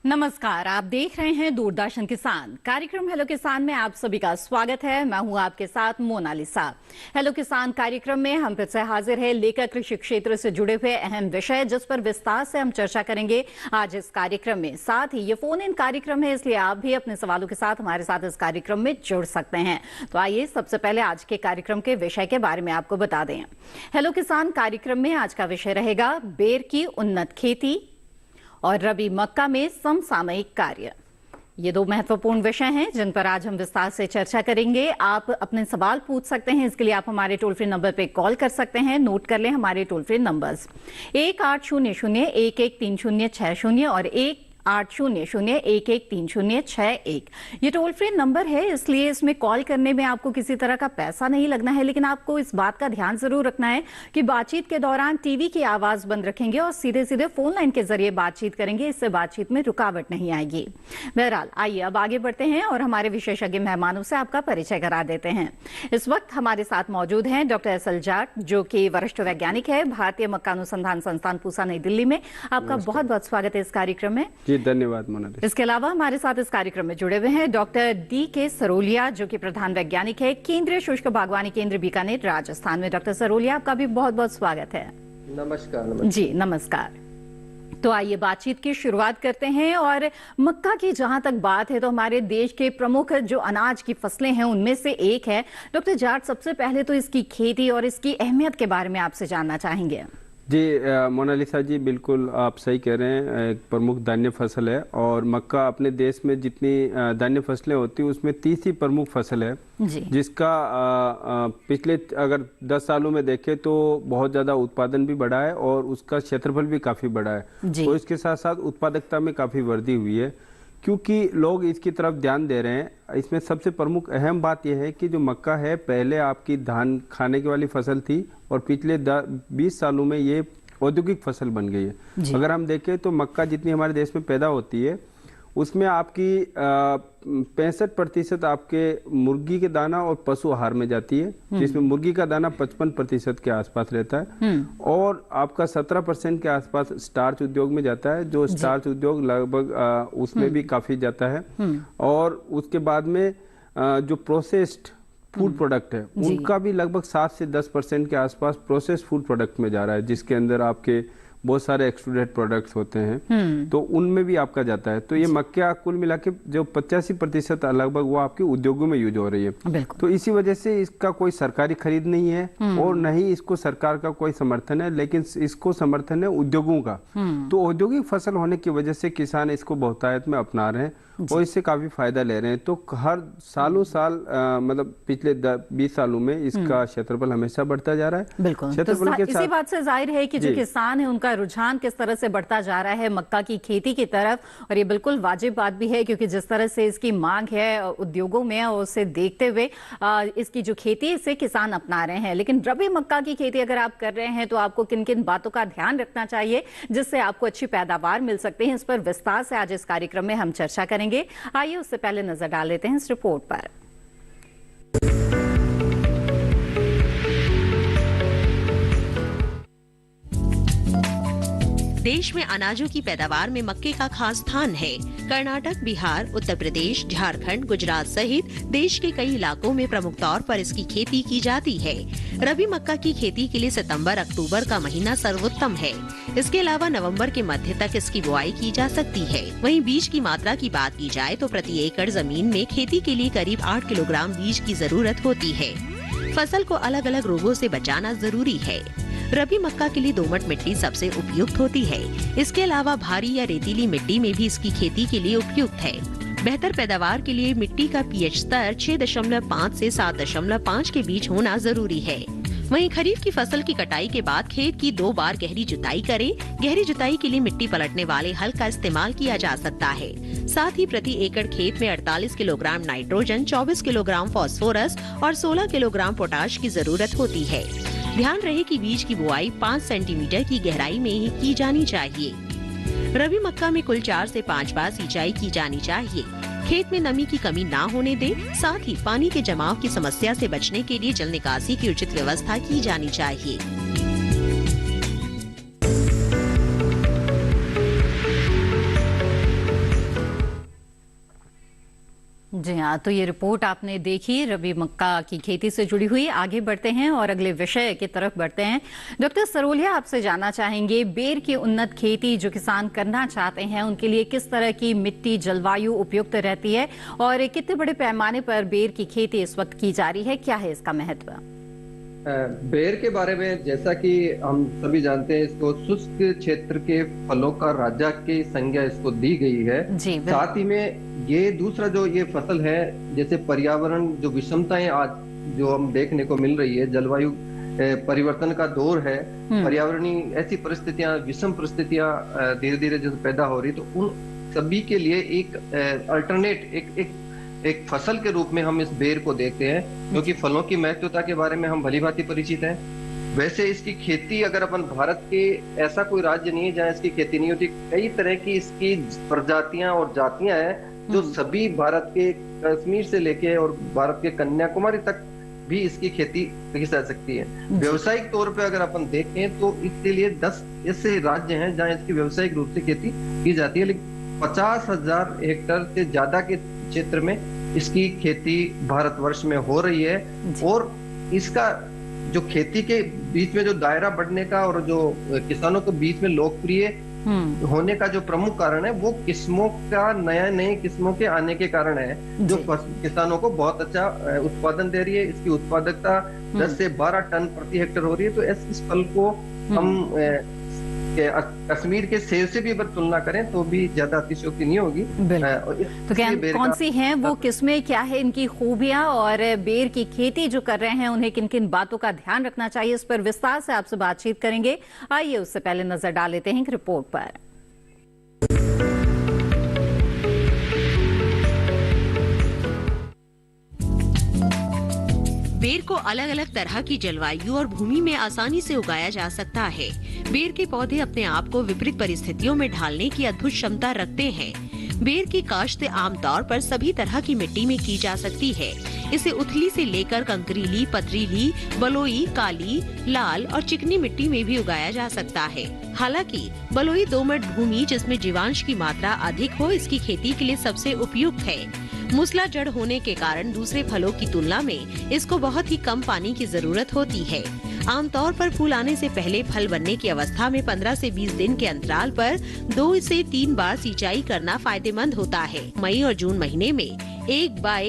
नमस्कार, आप देख रहे हैं दूरदर्शन किसान कार्यक्रम हेलो किसान में आप सभी का स्वागत है। मैं हूं आपके साथ मोनालिसा। हेलो किसान कार्यक्रम में हम फिर से हाजिर है लेकर कृषि क्षेत्र से जुड़े हुए अहम विषय जिस पर विस्तार से हम चर्चा करेंगे आज इस कार्यक्रम में। साथ ही ये फोन इन कार्यक्रम है, इसलिए आप भी अपने सवालों के साथ हमारे साथ इस कार्यक्रम में जुड़ सकते हैं। तो आइए सबसे पहले आज के कार्यक्रम के विषय के बारे में आपको बता दें। हेलो किसान कार्यक्रम में आज का विषय रहेगा बेर की उन्नत खेती और रबी मक्का में समसामयिक कार्य। ये दो महत्वपूर्ण विषय हैं जिन पर आज हम विस्तार से चर्चा करेंगे। आप अपने सवाल पूछ सकते हैं, इसके लिए आप हमारे टोल फ्री नंबर पर कॉल कर सकते हैं। नोट कर लें हमारे टोल फ्री नंबर्स 1800-113060 और 1800-113061। ये टोल फ्री नंबर है, इसलिए इसमें कॉल करने में आपको किसी तरह का पैसा नहीं लगना है, लेकिन आपको इस बात का ध्यान जरूर रखना है कि बातचीत के दौरान टीवी की आवाज बंद रखेंगे और सीधे सीधे फोन लाइन के जरिए बातचीत करेंगे। इससे बातचीत में रुकावट नहीं आएगी। बहरहाल आइए अब आगे बढ़ते हैं और हमारे विशेषज्ञ मेहमानों से आपका परिचय करा देते हैं। इस वक्त हमारे साथ मौजूद हैं डॉक्टर एस.एल. जाट, जो कि वरिष्ठ वैज्ञानिक है, भारतीय मक्का अनुसंधान संस्थान पूसा नई दिल्ली में। आपका बहुत बहुत स्वागत है इस कार्यक्रम में। धन्यवाद मोनालिसा। इसके अलावा हमारे साथ इस कार्यक्रम में जुड़े हुए हैं डॉक्टर डी.के. सरोलिया, जो कि प्रधान वैज्ञानिक है, केंद्रीय शुष्क बागवानी केंद्र बीकानेर, राजस्थान में। डॉक्टर सरोलिया, आपका भी बहुत बहुत स्वागत है। नमस्कार। जी नमस्कार। तो आइए बातचीत की शुरुआत करते हैं। और मक्का की जहां तक बात है तो हमारे देश के प्रमुख जो अनाज की फसलें हैं उनमें से एक है। डॉक्टर जाट, सबसे पहले तो इसकी खेती और इसकी अहमियत के बारे में आपसे जानना चाहेंगे। जी मोनालिसा जी, बिल्कुल आप सही कह रहे हैं। एक प्रमुख धान्य फसल है और मक्का अपने देश में जितनी धान्य फसलें होती हैं उसमें तीसरी प्रमुख फसल है जी। जिसका पिछले अगर 10 सालों में देखें तो बहुत ज़्यादा उत्पादन भी बढ़ा है और उसका क्षेत्रफल भी काफ़ी बड़ा है और इसके साथ साथ उत्पादकता में काफ़ी वृद्धि हुई है क्योंकि लोग इसकी तरफ ध्यान दे रहे हैं। इसमें सबसे प्रमुख अहम बात यह है कि जो मक्का है पहले आपकी धान खाने की वाली फसल थी और पिछले 20 सालों में ये औद्योगिक फसल बन गई है। अगर हम देखें तो मक्का जितनी हमारे देश में पैदा होती है उसमें आपकी 65% आपके मुर्गी के दाना और पशु आहार में जाती है, जिसमें मुर्गी का दाना 55% के आसपास रहता है और आपका 17% के आसपास स्टार्च उद्योग में जाता है, जो स्टार्च उद्योग लगभग उसमें भी काफी जाता है। और उसके बाद में जो प्रोसेस्ड फूड प्रोडक्ट है उनका भी लगभग 7 से 10% के आसपास प्रोसेस्ड फूड प्रोडक्ट में जा रहा है, जिसके अंदर आपके बहुत सारे एक्सट्रूडेड प्रोडक्ट्स होते हैं तो उनमें भी आपका जाता है। तो ये मक्का कुल मिला के जो 85% लगभग वो आपके उद्योगों में यूज हो रही है। तो इसी वजह से इसका कोई सरकारी खरीद नहीं है और न ही इसको सरकार का कोई समर्थन है, लेकिन इसको समर्थन है उद्योगों का। तो औद्योगिक फसल होने की वजह से किसान इसको बहुतायत में अपना रहे हैं और इससे काफी फायदा ले रहे हैं। तो हर सालों साल मतलब पिछले 20 सालों में इसका क्षेत्रफल हमेशा बढ़ता जा रहा है। बिल्कुल। क्षेत्रफल तो इसी बात से जाहिर है कि जो किसान है उनका रुझान किस तरह से बढ़ता जा रहा है मक्का की खेती की तरफ, और ये बिल्कुल वाजिब बात भी है क्योंकि जिस तरह से इसकी मांग है उद्योगों में और उसे देखते हुए इसकी जो खेती है इसे किसान अपना रहे हैं। लेकिन रबी मक्का की खेती अगर आप कर रहे हैं तो आपको किन किन बातों का ध्यान रखना चाहिए जिससे आपको अच्छी पैदावार मिल सकती है, इस पर विस्तार से आज इस कार्यक्रम में हम चर्चा करेंगे। आइए उससे पहले नजर डाल लेते हैं इस रिपोर्ट पर। देश में अनाजों की पैदावार में मक्के का खास स्थान है। कर्नाटक, बिहार, उत्तर प्रदेश, झारखंड, गुजरात सहित देश के कई इलाकों में प्रमुख तौर पर इसकी खेती की जाती है। रबी मक्का की खेती के लिए सितंबर-अक्टूबर का महीना सर्वोत्तम है। इसके अलावा नवंबर के मध्य तक इसकी बुआई की जा सकती है। वहीं बीज की मात्रा की बात की जाए तो प्रति एकड़ जमीन में खेती के लिए करीब 8 किलोग्राम बीज की जरूरत होती है। फसल को अलग अलग रोगों से बचाना जरूरी है। रबी मक्का के लिए दोमट मिट्टी सबसे उपयुक्त होती है। इसके अलावा भारी या रेतीली मिट्टी में भी इसकी खेती के लिए उपयुक्त है। बेहतर पैदावार के लिए मिट्टी का पीएच स्तर 6.5 से 7.5 के बीच होना जरूरी है। वहीं खरीफ की फसल की कटाई के बाद खेत की 2 बार गहरी जुताई करें। गहरी जुताई के लिए मिट्टी पलटने वाले हल का इस्तेमाल किया जा सकता है। साथ ही प्रति एकड़ खेत में 48 किलोग्राम नाइट्रोजन, 24 किलोग्राम फास्फोरस और 16 किलोग्राम पोटाश की जरूरत होती है। ध्यान रहे कि बीज की बुआई 5 सेंटीमीटर की गहराई में ही की जानी चाहिए। रबी मक्का में कुल 4 से 5 बार सिंचाई की जानी चाहिए। खेत में नमी की कमी ना होने दें। साथ ही पानी के जमाव की समस्या से बचने के लिए जल निकासी की उचित व्यवस्था की जानी चाहिए। जी हाँ, तो ये रिपोर्ट आपने देखी रबी मक्का की खेती से जुड़ी हुई। आगे बढ़ते हैं और अगले विषय की तरफ बढ़ते हैं। डॉक्टर सरोलिया, आपसे जानना चाहेंगे, बेर की उन्नत खेती जो किसान करना चाहते हैं उनके लिए किस तरह की मिट्टी जलवायु उपयुक्त रहती है और कितने बड़े पैमाने पर बेर की खेती इस वक्त की जा रही है, क्या है इसका महत्व? बेर के बारे में जैसा कि हम सभी जानते हैं, इसको शुष्क क्षेत्र के फलों का राजा की संज्ञा इसको दी गई है। साथ ही में ये दूसरा जो ये फसल है, जैसे पर्यावरण जो विषमताएं आज जो हम देखने को मिल रही है, जलवायु परिवर्तन का दौर है, पर्यावरणीय ऐसी परिस्थितियां, विषम परिस्थितियां धीरे धीरे जो पैदा हो रही, तो उन सभी के लिए एक अल्टरनेट एक फसल के रूप में हम इस बेर को देखते हैं, क्योंकि फलों की महत्वता के बारे में हम भलीभांति परिचित हैं। वैसे इसकी खेती अगर अपन भारत के ऐसा कोई राज्य नहीं है जहाँ इसकी खेती नहीं होती। कई तरह की इसकी प्रजातियां और जातियां हैं जो सभी भारत के कश्मीर से लेके और भारत के कन्याकुमारी तक भी इसकी खेती की जा सकती है। व्यवसायिक तौर पे अगर अपन देखें तो इसके लिए 10 ऐसे राज्य हैं जहाँ इसकी व्यवसायिक रूप से खेती की जाती है, लेकिन 50,000 हेक्टेयर से ज्यादा के क्षेत्र में इसकी खेती भारतवर्ष में हो रही है। और इसका जो खेती के बीच में जो दायरा बढ़ने का और जो किसानों के बीच में लोकप्रिय होने का जो प्रमुख कारण है, वो किस्मों का नए किस्मों के आने के कारण है, जो किसानों को बहुत अच्छा उत्पादन दे रही है। इसकी उत्पादकता 10 से 12 टन प्रति हेक्टेयर हो रही है। तो इस फल को हम कश्मीर के सेब से भी अगर तुलना करें तो भी ज्यादा अतिशयोक्ति नहीं होगी। तो क्या कौन सी हैं वो किस्में, क्या है इनकी खूबियां, और बेर की खेती जो कर रहे हैं उन्हें किन किन बातों का ध्यान रखना चाहिए, इस पर विस्तार से आपसे बातचीत करेंगे। आइए उससे पहले नजर डाल लेते हैं एक रिपोर्ट पर। बेर को अलग अलग तरह की जलवायु और भूमि में आसानी से उगाया जा सकता है। बेर के पौधे अपने आप को विपरीत परिस्थितियों में ढालने की अद्भुत क्षमता रखते हैं। बेर की काश्त आमतौर पर सभी तरह की मिट्टी में की जा सकती है। इसे उथली से लेकर कंकरीली, पथरीली, बलुई, काली, लाल और चिकनी मिट्टी में भी उगाया जा सकता है। हालांकि बलुई दोमट भूमि जिसमें जीवांश की मात्रा अधिक हो, इसकी खेती के लिए सबसे उपयुक्त है। मूसलाधार होने के कारण दूसरे फलों की तुलना में इसको बहुत ही कम पानी की जरूरत होती है। आमतौर पर फूल आने से पहले फल बनने की अवस्था में 15 से 20 दिन के अंतराल पर 2 से 3 बार सिंचाई करना फायदेमंद होता है। मई और जून महीने में 1 बाय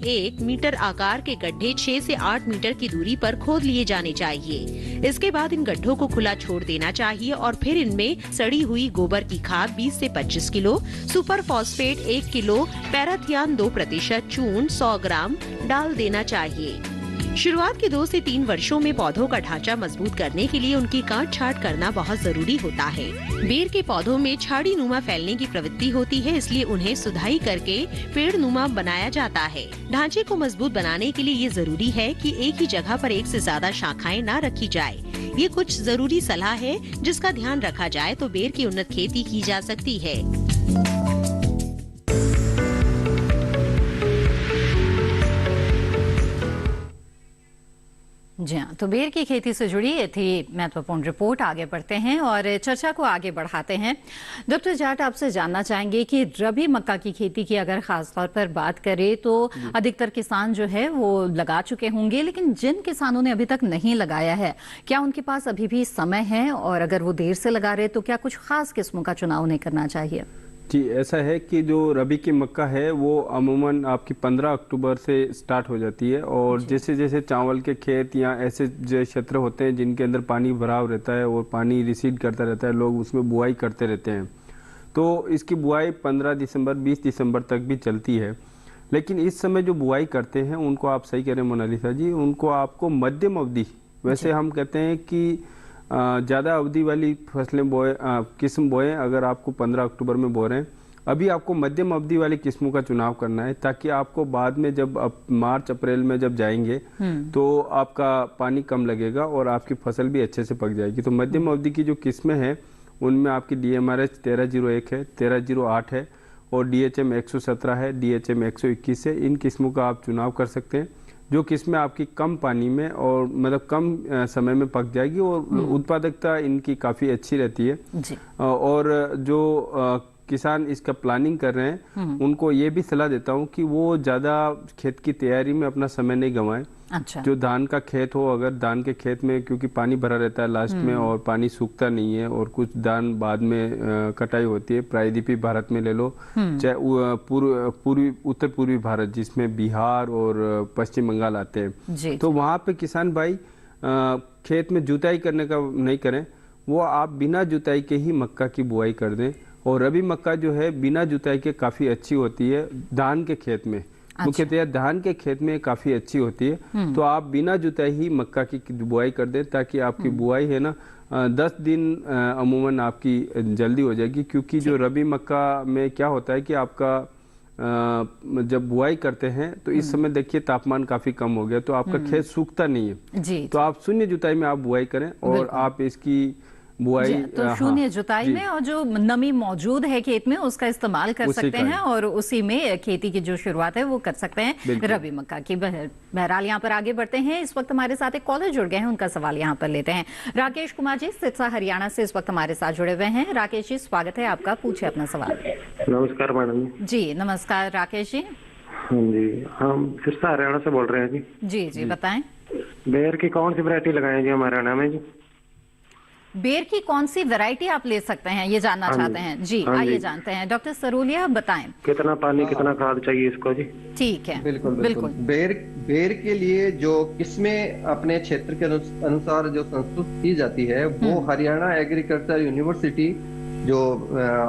1 मीटर आकार के गड्ढे 6 से 8 मीटर की दूरी पर खोद लिए जाने चाहिए। इसके बाद इन गड्ढों को खुला छोड़ देना चाहिए और फिर इनमें सड़ी हुई गोबर की खाद 20 से 25 kilo, super phosphate 1 kilo, parathion 2%, चून 100 ग्राम डाल देना चाहिए। शुरुआत के 2 से 3 वर्षों में पौधों का ढांचा मजबूत करने के लिए उनकी काट छांट करना बहुत जरूरी होता है। बेर के पौधों में छाड़ी नुमा फैलने की प्रवृत्ति होती है, इसलिए उन्हें सुधाई करके पेड़ नुमा बनाया जाता है। ढांचे को मजबूत बनाने के लिए ये जरूरी है कि एक ही जगह पर एक से ज्यादा शाखाएं न रखी जाए। ये कुछ जरूरी सलाह है जिसका ध्यान रखा जाए तो बेर की उन्नत खेती की जा सकती है। जी हाँ, तो बेर की खेती से जुड़ी ये थी महत्वपूर्ण रिपोर्ट। आगे बढ़ते हैं और चर्चा को आगे बढ़ाते हैं। डॉक्टर जाट, आपसे जानना चाहेंगे कि रबी मक्का की खेती की अगर खास तौर पर बात करें तो अधिकतर किसान जो है वो लगा चुके होंगे, लेकिन जिन किसानों ने अभी तक नहीं लगाया है, क्या उनके पास अभी भी समय है? और अगर वो देर से लगा रहे तो क्या कुछ खास किस्मों का चुनाव उन्हें करना चाहिए? जी, ऐसा है कि जो रबी की मक्का है वो अमूमन आपकी 15 अक्टूबर से स्टार्ट हो जाती है। और जैसे जैसे चावल के खेत या ऐसे जो क्षेत्र होते हैं जिनके अंदर पानी भराव रहता है और पानी रिसीड करता रहता है, लोग उसमें बुआई करते रहते हैं। तो इसकी बुआई 15 दिसंबर 20 दिसंबर तक भी चलती है। लेकिन इस समय जो बुआई करते हैं उनको, आप सही कह रहे हैं मोनालिसा जी, उनको आपको मध्यम अवधि, वैसे हम कहते हैं कि ज़्यादा अवधि वाली फसलें किस्म बोएं। अगर आपको 15 अक्टूबर में बो रहे हैं, अभी आपको मध्यम अवधि वाली किस्मों का चुनाव करना है, ताकि आपको बाद में जब मार्च अप्रैल में जब जाएंगे तो आपका पानी कम लगेगा और आपकी फसल भी अच्छे से पक जाएगी। तो मध्यम अवधि की जो किस्में हैं उनमें आपकी DMRH 1301 है, 1308 है और DHM 117 है, DHM 121 है। इन किस्मों का आप चुनाव कर सकते हैं, जो किस्में आपकी कम पानी में और मतलब कम समय में पक जाएगी और उत्पादकता इनकी काफ़ी अच्छी रहती है। जी। और जो किसान इसका प्लानिंग कर रहे हैं उनको ये भी सलाह देता हूँ कि वो ज़्यादा खेत की तैयारी में अपना समय नहीं गंवाएं। अच्छा। जो धान का खेत हो, अगर धान के खेत में क्योंकि पानी भरा रहता है लास्ट में और पानी सूखता नहीं है और कुछ धान बाद में कटाई होती है, प्रायद्वीपीय भारत में ले लो, चाहे उत्तर पूर्वी भारत जिसमें बिहार और पश्चिम बंगाल आते हैं, तो वहाँ पे किसान भाई खेत में जुताई करने का नहीं करें, वो आप बिना जुताई के ही मक्का की बुआई कर दें। और रबी मक्का जो है बिना जुताई के काफ़ी अच्छी होती है धान के खेत में। अच्छा। मुख्यतः धान के खेत में काफ़ी अच्छी होती है, तो आप बिना जुताई ही मक्का की बुआई कर दें ताकि आपकी बुआई है ना 10 दिन अमूमन आपकी जल्दी हो जाएगी। क्योंकि जो रबी मक्का में क्या होता है कि आपका जब बुआई करते हैं तो इस समय देखिए तापमान काफी कम हो गया, तो आपका खेत सूखता नहीं है जी। तो आप शून्य जुताई में आप बुआई करें और आप इसकी बुआई तो शून्य जुताई में और जो नमी मौजूद है खेत में उसका इस्तेमाल कर सकते हैं और उसी में खेती की जो शुरुआत है वो कर सकते हैं रबी मक्का की। बहरहाल यहाँ पर आगे बढ़ते हैं, इस वक्त हमारे साथ एक कॉलर जुड़ गए हैं, उनका सवाल यहाँ पर लेते हैं। राकेश कुमार जी सिरसा हरियाणा से इस वक्त हमारे साथ जुड़े हुए हैं। राकेश जी स्वागत है आपका, पूछे अपना सवाल। नमस्कार मैडम जी। नमस्कार राकेश जी। हाँ जी, हम सिरसा हरियाणा से बोल रहे हैं जी। जी जी बताएं। बेर की कौन सी वैरायटी लगाएं जी हमारे हरियाणा में जी? बेर की कौन सी वैरायटी आप ले सकते हैं ये जानना चाहते हैं जी। आइए जानते हैं, डॉक्टर सरोलिया बताएं। कितना पानी कितना खाद चाहिए इसको जी? ठीक है, बिल्कुल। बेर के लिए जो किस्में अपने क्षेत्र के अनुसार जो संस्तुत की जाती है वो हरियाणा एग्रीकल्चर यूनिवर्सिटी जो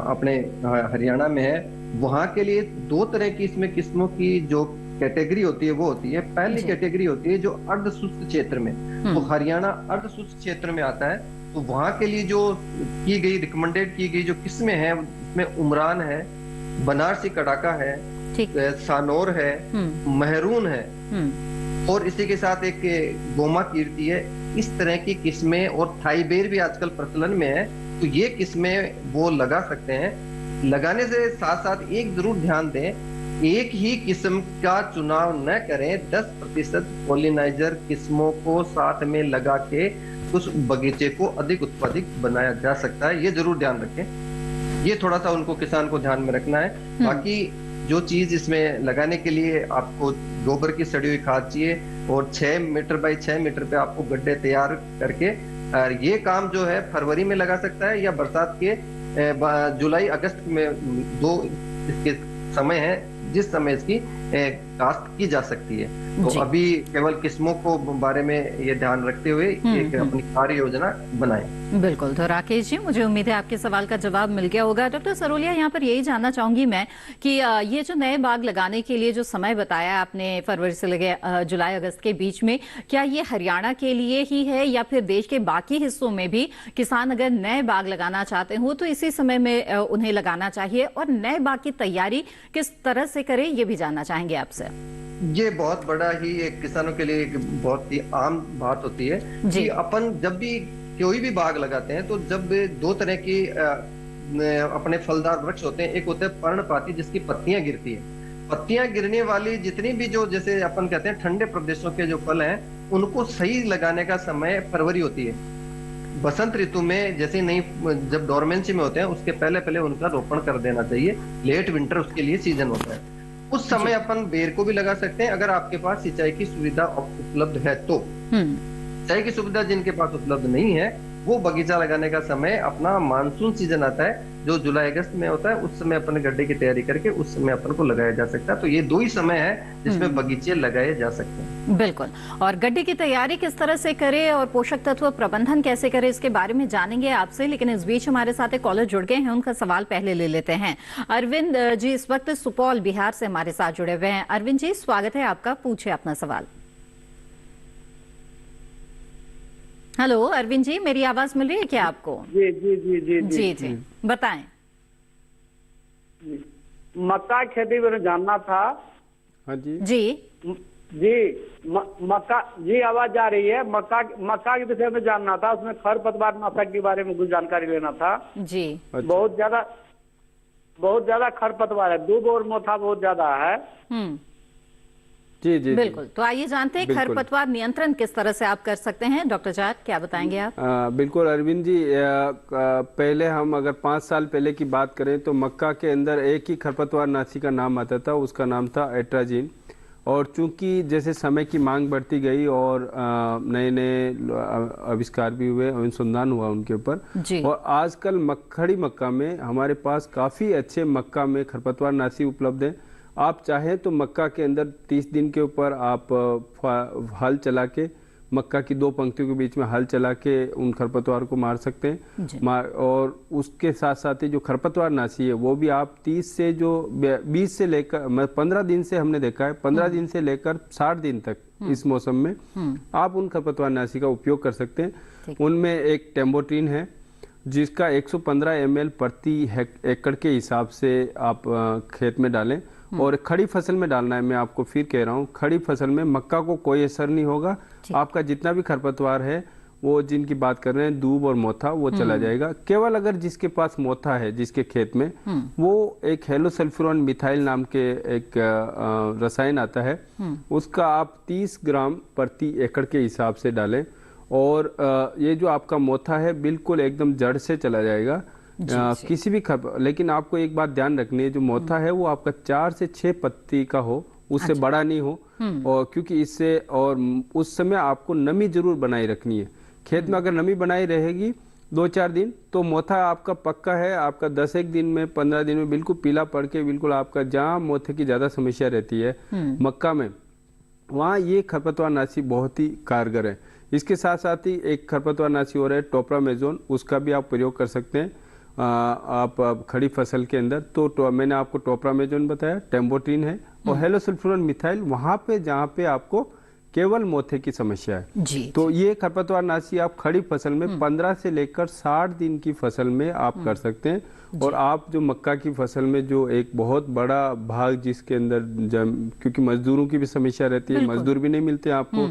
अपने हरियाणा में है, वहाँ के लिए 2 तरह की इसमें किस्मों की जो कैटेगरी होती है वो होती है। पहली कैटेगरी होती है जो अर्ध शुष्क क्षेत्र में, तो हरियाणा अर्ध शुष्क क्षेत्र में आता है, तो वहां के लिए जो की गई रिकमेंडेड की गई जो किस्में हैं उसमें उमरान है, बनारसी कड़ाका है, सानोर है, मेहरून है और इसी के साथ एक गोमा कीर्ति है। इस तरह की किस्में और थाईबेर भी आजकल प्रचलन में है, तो ये किस्में वो लगा सकते हैं। लगाने से साथ साथ एक जरूर ध्यान दें, एक ही किस्म का चुनाव न करें। 10% पॉलिनाइजर किस्मों को साथ में लगा के उस बगीचे को अधिक उत्पादक बनाया जा सकता है, ये जरूर ध्यान रखें। ये थोड़ा सा उनको किसान को ध्यान में रखना है। बाकी जो चीज इसमें लगाने के लिए आपको गोबर की सड़ी हुई खाद चाहिए और 6 मीटर बाई 6 मीटर पे आपको गड्ढे तैयार करके, ये काम जो है फरवरी में लगा सकता है या बरसात के जुलाई अगस्त में 2 इसके समय है जिस समय इसकी काश्त की जा सकती है। तो अभी केवल किस्मों को बारे में ये ध्यान रखते हुए एक अपनी कार्य योजना बनाएं। बिल्कुल। तो राकेश जी मुझे उम्मीद है आपके सवाल का जवाब मिल गया होगा। डॉक्टर सरोलिया यहाँ पर यही जानना चाहूंगी मैं कि ये जो नए बाग लगाने के लिए जो समय बताया आपने फरवरी से लेके जुलाई अगस्त के बीच में, क्या ये हरियाणा के लिए ही है या फिर देश के बाकी हिस्सों में भी किसान अगर नए बाग लगाना चाहते हो तो इसी समय में उन्हें लगाना चाहिए? और नए बाग की तैयारी किस तरह से करें ये भी जानना चाहेंगे आपसे। ये बहुत बड़ा ही एक किसानों के लिए एक बहुत ही आम बात होती है कि अपन जब भी कोई भी बाग लगाते हैं तो जब 2 तरह की अपने फलदार वृक्ष होते हैं, एक होते हैं पर्णपाती जिसकी पत्तियां गिरती है। पत्तियां गिरने वाली जितनी भी जो जैसे अपन कहते हैं ठंडे प्रदेशों के जो फल हैं उनको सही लगाने का समय फरवरी होती है। बसंत ऋतु में जैसे नहीं, जब डोरमेंसी में होते हैं उसके पहले उनका रोपण कर देना चाहिए। लेट विंटर उसके लिए सीजन होता है, उस समय अपन बेर को भी लगा सकते हैं अगर आपके पास सिंचाई की सुविधा उपलब्ध है तो। सिंचाई की सुविधा जिनके पास उपलब्ध नहीं है वो बगीचा लगाने का समय अपना मानसून सीजन आता है जो जुलाई अगस्त में होता है, उस समय अपने गड्ढे की तैयारी करके उस समय अपन को लगाया जा सकता है। तो ये 2 ही समय है जिसमें बगीचे लगाए जा सकते हैं। बिल्कुल। और गड्ढे की तैयारी किस तरह से करें और पोषक तत्व प्रबंधन कैसे करें इसके बारे में जानेंगे आपसे, लेकिन इस बीच हमारे साथ एक कॉलर जुड़ गए हैं, उनका सवाल पहले ले लेते हैं। अरविंद जी इस वक्त सुपौल बिहार से हमारे साथ जुड़े हुए हैं। अरविंद जी स्वागत है आपका, पूछे अपना सवाल। हेलो अरविंद जी, मेरी आवाज मिल रही है क्या आपको? जी जी जी जी जी जी बताएं। मक्का की खेती में जानना था। हाँ जी मक्का जी आवाज जा रही है। मक्का के विषय में जानना था, उसमें खरपतवार नाशक के बारे में कुछ जानकारी लेना था जी। अच्छा। बहुत ज्यादा खरपतवार है, 2 बोर मोथा बहुत ज्यादा है जी जी बिल्कुल। तो आइए जानते हैं खरपतवार नियंत्रण किस तरह से आप कर सकते हैं। डॉक्टर जाट, क्या बताएंगे आप? बिल्कुल अरविंद जी, पहले हम अगर 5 साल पहले की बात करें तो मक्का के अंदर एक ही खरपतवार नाशी का नाम आता था, उसका नाम था एट्राजिन। और चूंकि जैसे समय की मांग बढ़ती गई और नए नए आविष्कार भी हुए, अनुसंधान हुआ उनके ऊपर, और आजकल खड़ी मक्का में हमारे पास काफ़ी अच्छे मक्का में खरपतवार नाशी उपलब्ध है। आप चाहें तो मक्का के अंदर 30 दिन के ऊपर आप हल चला के, मक्का की 2 पंक्तियों के बीच में हल चला के उन खरपतवार को मार सकते हैं। और उसके साथ साथ ही जो खरपतवार नाशी है वो भी आप 20 से लेकर 15 दिन से हमने देखा है, 15 दिन से लेकर 60 दिन तक इस मौसम में आप उन खरपतवार नाशी का उपयोग कर सकते हैं। उनमें एक टेम्बोट्रिन है जिसका 115 ml प्रति एकड़ के हिसाब से आप खेत में डालें, और खड़ी फसल में डालना है। मैं आपको फिर कह रहा हूँ, खड़ी फसल में मक्का को कोई असर नहीं होगा। आपका जितना भी खरपतवार है, वो जिनकी बात कर रहे हैं दूब और मोथा, वो चला जाएगा। केवल अगर जिसके पास मोथा है, जिसके खेत में, वो एक हेलोसल्फ्यूरॉन मिथाइल नाम के एक रसायन आता है, उसका आप 30 ग्राम प्रति एकड़ के हिसाब से डालें। और ये जो आपका मोथा है बिल्कुल एकदम जड़ से चला जाएगा। किसी भी लेकिन आपको एक बात ध्यान रखनी है, जो मोथा है वो आपका 4 से 6 पत्ती का हो, उससे बड़ा नहीं हो। और क्योंकि इससे, और उस समय आपको नमी जरूर बनाए रखनी है खेत में। अगर नमी बनाई रहेगी 2-4 दिन तो मोथा आपका पक्का है, आपका 10-1 दिन में, 15 दिन में बिल्कुल पीला पड़ के, बिल्कुल आपका जहाँ मोथे की ज्यादा समस्या रहती है मक्का में, वहाँ ये खरपतवार नाशी बहुत ही कारगर है। इसके साथ साथ ही एक खरपतवार नाशी हो रहा है टोप्रामेजोन, उसका भी आप प्रयोग कर सकते हैं आप खड़ी फसल के अंदर। तो मैंने आपको टोप्रामेजोन बताया, टेम्बोट्रिन है, और हेलोसल्फ्यूरॉन मिथाइल वहां पे जहां पे आपको केवल मोथे की समस्या है। तो ये खरपतवार नाशी आप खड़ी फसल में 15 से लेकर 60 दिन की फसल में आप कर सकते हैं। और आप जो मक्का की फसल में जो एक बहुत बड़ा भाग जिसके अंदर क्योंकि मजदूरों की भी समस्या रहती है, मजदूर भी नहीं मिलते आपको,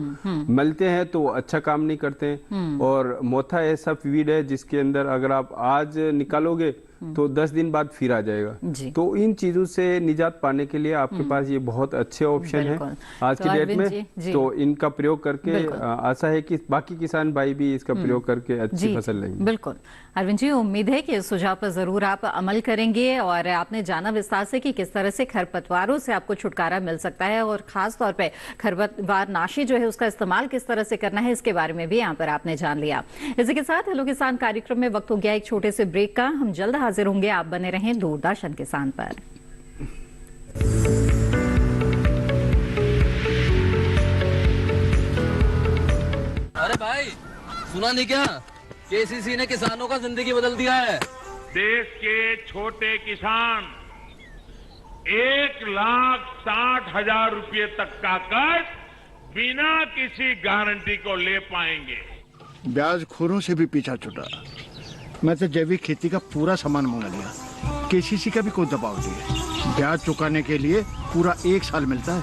मिलते हैं तो अच्छा काम नहीं करते हैं। और मोथा ऐसा वीड है जिसके अंदर अगर आप आज निकालोगे तो 10 दिन बाद फिर आ जाएगा। तो इन चीजों से निजात पाने के लिए आपके पास ये बहुत अच्छे ऑप्शन है आज की डेट में। तो इनका प्रयोग करके आशा है कि बाकी किसान भाई भी इसका प्रयोग करके अच्छी फसल लेंगे। बिल्कुल अरविंद जी, उम्मीद है कि इस सुझाव पर जरूर आप अमल करेंगे। और आपने जाना विस्तार से कि किस तरह से खरपतवारों से आपको छुटकारा मिल सकता है, और खास तौर पे खरपतवार नाशी जो है उसका इस्तेमाल किस तरह से करना है, इसके बारे में भी यहाँ पर आपने जान लिया। इसी के साथ हेलो किसान कार्यक्रम में वक्त हो गया एक छोटे से ब्रेक का। हम जल्द हाजिर होंगे, आप बने रहें दूरदर्शन किसान पर। अरे भाई, सुना नहीं क्या? केसीसी ने किसानों का जिंदगी बदल दिया है। देश के छोटे किसान 1,60,000 रुपए तक का कर्ज बिना किसी गारंटी को ले पाएंगे। ब्याज खोरों से भी पीछा छुटा। मैं तो जैविक खेती का पूरा सामान मंगा लिया, केसीसी का भी कोई दबाव नहीं है। ब्याज चुकाने के लिए पूरा 1 साल मिलता है।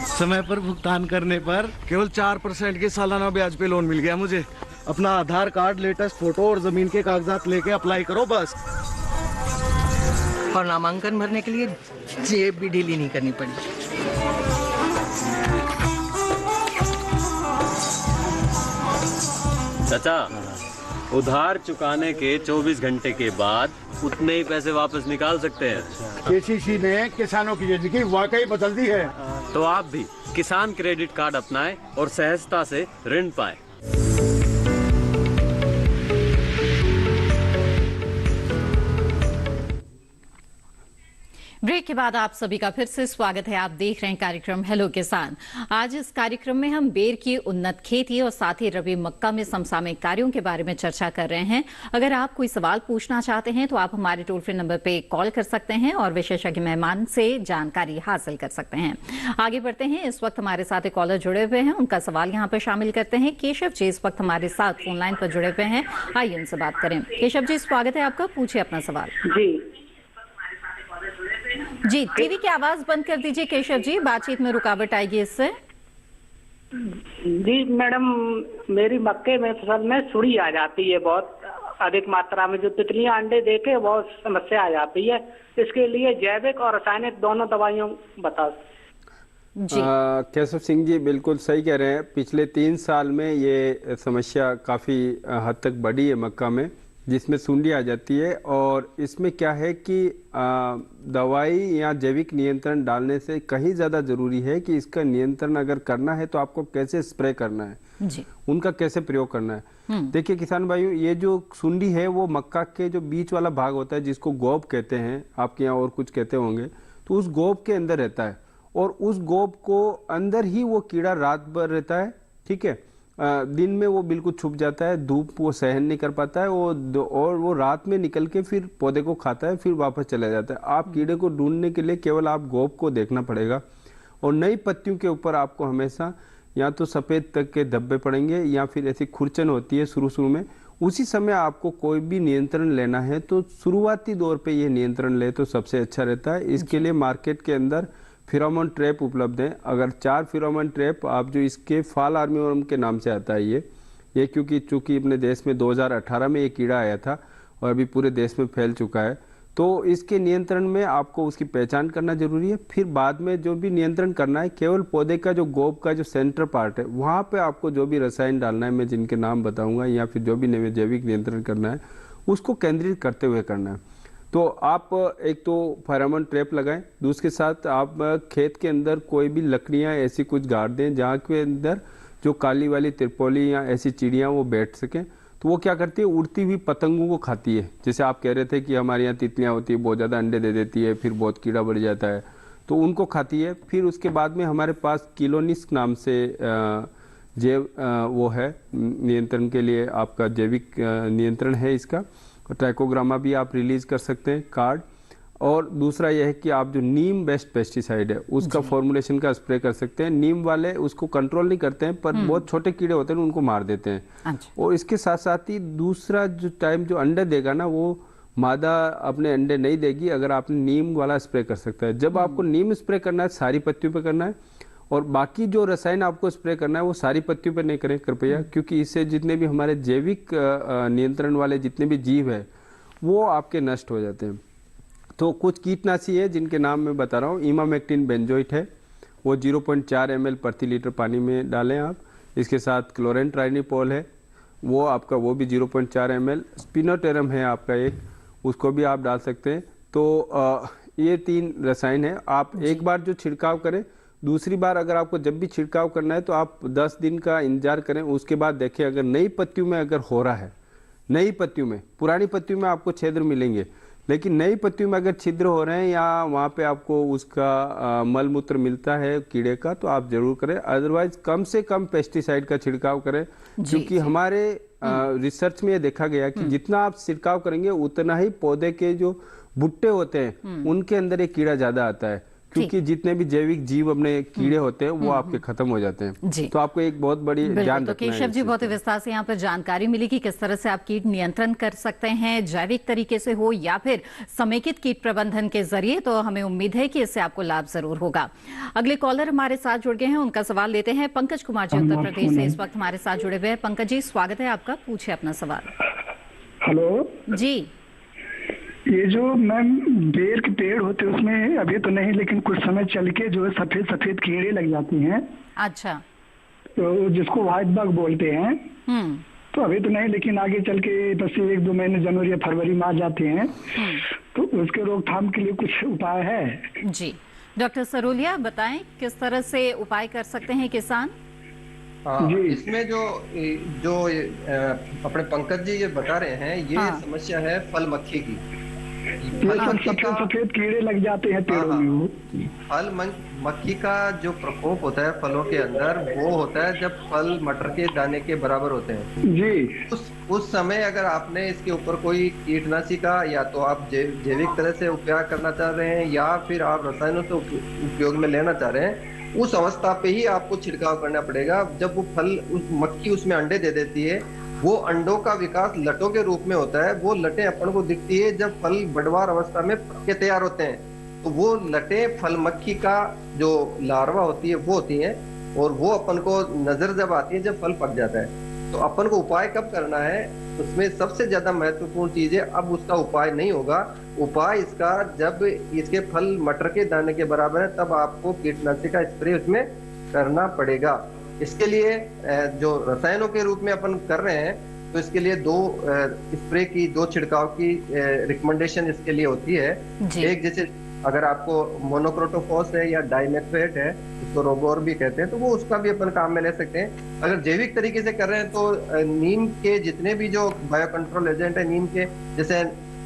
समय पर भुगतान करने पर केवल 4% के सालाना ब्याज पे लोन मिल गया मुझे। अपना आधार कार्ड, लेटेस्ट फोटो और जमीन के कागजात लेके अप्लाई करो बस। और नामांकन भरने के लिए जेब भी ढीली नहीं करनी पड़ी। चाचा, उधार चुकाने के 24 घंटे के बाद उतने ही पैसे वापस निकाल सकते हैं। केसीसी ने किसानों की जिंदगी वाकई बदल दी है। तो आप भी किसान क्रेडिट कार्ड अपनाएं और सहजता से ऋण पाएं। ब्रेक के बाद आप सभी का फिर से स्वागत है। आप देख रहे हैं कार्यक्रम हेलो किसान। आज इस कार्यक्रम में हम बेर की उन्नत खेती और साथ ही रबी मक्का में समसामयिक कार्यों के बारे में चर्चा कर रहे हैं। अगर आप कोई सवाल पूछना चाहते हैं तो आप हमारे टोल फ्री नंबर पे कॉल कर सकते हैं और विशेषज्ञ मेहमान से जानकारी हासिल कर सकते हैं। आगे बढ़ते हैं। इस वक्त हमारे साथ एक कॉलर जुड़े हुए हैं, उनका सवाल यहाँ पर शामिल करते हैं। केशव जी इस वक्त हमारे साथ फोन लाइन पर जुड़े हुए हैं, आइए उनसे बात करें। केशव जी, स्वागत है आपका, पूछिए अपना सवाल। जी, टीवी की आवाज बंद कर दीजिए केशव जी, बातचीत में रुकावट आएगी इससे। जी मैडम, मेरी मक्के में फसल में सुड़ी आ जाती है बहुत अधिक मात्रा में, जो तितलियां अंडे देके बहुत समस्या आ जाती है। इसके लिए जैविक और रासायनिक दोनों दवाइयों बताओ। केशव सिंह जी बिल्कुल सही कह रहे हैं। पिछले 3 साल में ये समस्या काफ़ी हद तक बढ़ी है मक्का में, जिसमें सुंडी आ जाती है। और इसमें क्या है कि दवाई या जैविक नियंत्रण डालने से कहीं ज़्यादा ज़रूरी है कि इसका नियंत्रण अगर करना है तो आपको कैसे स्प्रे करना है जी, उनका कैसे प्रयोग करना है। देखिए किसान भाइयों, ये जो सुंडी है वो मक्का के जो बीच वाला भाग होता है जिसको गोब कहते हैं, आपके यहाँ और कुछ कहते होंगे, तो उस गोब के अंदर रहता है और उस गोब को अंदर ही वो कीड़ा रात भर रहता है। ठीक है, दिन में वो बिल्कुल छुप जाता है, धूप वो सहन नहीं कर पाता है और वो रात में निकल के फिर पौधे को खाता है, फिर वापस चला जाता है। आप कीड़े को ढूंढने के लिए केवल आप गोब को देखना पड़ेगा और नई पत्तियों के ऊपर आपको हमेशा या तो सफ़ेद तक के धब्बे पड़ेंगे या फिर ऐसी खुरचन होती है शुरू में। उसी समय आपको कोई भी नियंत्रण लेना है तो शुरुआती दौर पे ये नियंत्रण ले तो सबसे अच्छा रहता है। इसके लिए मार्केट के अंदर फेरोमोन ट्रैप उपलब्ध है। अगर 4 फेरोमोन ट्रैप आप जो इसके फाल आर्मीवर्म के नाम से आता है ये चूंकि अपने देश में 2018 में ये कीड़ा आया था और अभी पूरे देश में फैल चुका है, तो इसके नियंत्रण में आपको उसकी पहचान करना जरूरी है। फिर बाद में जो भी नियंत्रण करना है, केवल पौधे का जो गोब का जो सेंटर पार्ट है वहाँ पे आपको जो भी रसायन डालना है, मैं जिनके नाम बताऊंगा, या फिर जो भी जैविक नियंत्रण करना है उसको केंद्रित करते हुए करना है। तो आप एक तो फेरोमोन ट्रैप लगाएं, दूसरे साथ आप खेत के अंदर कोई भी लकड़ियां ऐसी कुछ गाड़ दें जहाँ के अंदर जो काली वाली तिरपोली या ऐसी चिड़ियाँ वो बैठ सकें। तो वो क्या करती है, उड़ती हुई पतंगों को खाती है। जैसे आप कह रहे थे कि हमारे यहाँ तितलियाँ होती है, बहुत ज़्यादा अंडे दे देती है, फिर बहुत कीड़ा बढ़ जाता है, तो उनको खाती है। फिर उसके बाद में हमारे पास किलोनिस्क नाम से जैव वो है नियंत्रण के लिए, आपका जैविक नियंत्रण है इसका। ट्राइकोग्रामा भी आप रिलीज कर सकते हैं कार्ड। और दूसरा यह है कि आप जो नीम बेस्ट पेस्टिसाइड है उसका फॉर्मुलेशन का स्प्रे कर सकते हैं। नीम वाले उसको कंट्रोल नहीं करते हैं, पर बहुत छोटे कीड़े होते हैं उनको मार देते हैं। और इसके साथ साथ ही दूसरा जो टाइम जो अंडे देगा ना, वो मादा अपने अंडे नहीं देगी अगर आपने नीम वाला स्प्रे कर सकता है। जब आपको नीम स्प्रे करना है सारी पत्तियों पे करना है, और बाकी जो रसायन आपको स्प्रे करना है वो सारी पत्तियों पे नहीं करें कृपया, क्योंकि इससे जितने भी हमारे जैविक नियंत्रण वाले जितने भी जीव है वो आपके नष्ट हो जाते हैं। तो कुछ कीटनाशी है जिनके नाम मैं बता रहा हूँ। इमामेक्टिन बेंजोइट है, वो 0.4 ml प्रति लीटर पानी में डालें आप। इसके साथ क्लोरेंट्राइनिपोल है, वो आपका वो भी 0.4 ml। स्पिनोटेरम है आपका एक, उसको भी आप डाल सकते हैं। तो ये 3 रसायन है। आप एक बार जो छिड़काव करें, दूसरी बार अगर आपको जब भी छिड़काव करना है तो आप 10 दिन का इंतजार करें। उसके बाद देखिए अगर नई पत्तियों में अगर हो रहा है, नई पत्तियों में, पुरानी पत्तियों में आपको छिद्र मिलेंगे, लेकिन नई पत्तियों में अगर छिद्र हो रहे हैं या वहाँ पे आपको उसका मल मूत्र मिलता है कीड़े का, तो आप जरूर करें। अदरवाइज कम से कम पेस्टिसाइड का छिड़काव करें, क्योंकि हमारे रिसर्च में ये देखा गया कि जितना आप छिड़काव करेंगे उतना ही पौधे के जो भुट्टे होते हैं उनके अंदर एक कीड़ा ज्यादा आता है, क्योंकि जितने भी जैविक जीव अपने कीड़े होते हैं वो आपके खत्म हो जाते हैं। तो आपको एक बहुत बड़ी ध्यान रखना है। केशव जी, बहुत ही विस्तार से यहाँ पर जानकारी मिली कि किस तरह से आप कीट नियंत्रण कर सकते हैं, जैविक तरीके से हो या फिर समेकित कीट प्रबंधन के जरिए। तो हमें उम्मीद है कि इससे आपको लाभ जरूर होगा। अगले कॉलर हमारे साथ जुड़ गए हैं, उनका सवाल लेते हैं। पंकज कुमार जी उत्तर प्रदेश से इस वक्त हमारे साथ जुड़े हुए हैं। पंकज जी, स्वागत है आपका, पूछे अपना सवाल। हेलो जी, ये जो मैम बेर के पेड़ होते हैं उसमें अभी तो नहीं, लेकिन कुछ समय चल के जो है सफेद सफेद कीड़े लग जाती हैं। अच्छा, तो जिसको व्हाइट बग बोलते हैं। तो अभी तो नहीं, लेकिन आगे चल के बस 1-2 महीने जनवरी या फरवरी में आ जाते हैं। तो उसके रोकथाम के लिए कुछ उपाय है? जी, डॉक्टर सरोलिया बताएं किस तरह से उपाय कर सकते हैं किसान? इसमें जो अपने पंकज जी ये बता रहे हैं, ये समस्या है फल मक्खी की। सफेद कीड़े लग जाते हैं पेड़ों में। फल मक्खी का जो प्रकोप होता है फलों के अंदर, वो होता है जब फल मटर के दाने के बराबर होते हैं जी। उस समय अगर आपने इसके ऊपर कोई कीटनाशी का या तो आप जैविक तरह से उपयोग करना चाह रहे हैं या फिर आप रसायनों से उपयोग में लेना चाह रहे हैं, उस अवस्था पे ही आपको छिड़काव करना पड़ेगा। जब वो फल मक्खी उसमें अंडे दे देती है, वो अंडों का विकास लटों के रूप में होता है। वो लटें अपन को दिखती है जब फल बढ़वार अवस्था में पक के तैयार होते हैं। तो वो लटें फल मक्खी का जो लार्वा होती है वो होती है, और वो अपन को नजर जब आती है जब फल पक जाता है। तो अपन को उपाय कब करना है, उसमें सबसे ज्यादा महत्वपूर्ण चीज है, अब उसका उपाय नहीं होगा। उपाय इसका जब इसके फल मटर के दाने के बराबर है तब आपको कीटनाशक का स्प्रे उसमें करना पड़ेगा। इसके लिए जो रसायनों के रूप में अपन कर रहे हैं तो इसके लिए दो स्प्रे की, दो छिड़काव की रिकमेंडेशन इसके लिए होती है। एक जैसे अगर आपको मोनोक्रोटोफॉस है या डाइमेथोएट है, इसको रोगोर भी कहते हैं, तो वो उसका भी अपन काम में ले सकते हैं। अगर जैविक तरीके से कर रहे हैं तो नीम के जितने भी जो बायो कंट्रोल एजेंट है नीम के, जैसे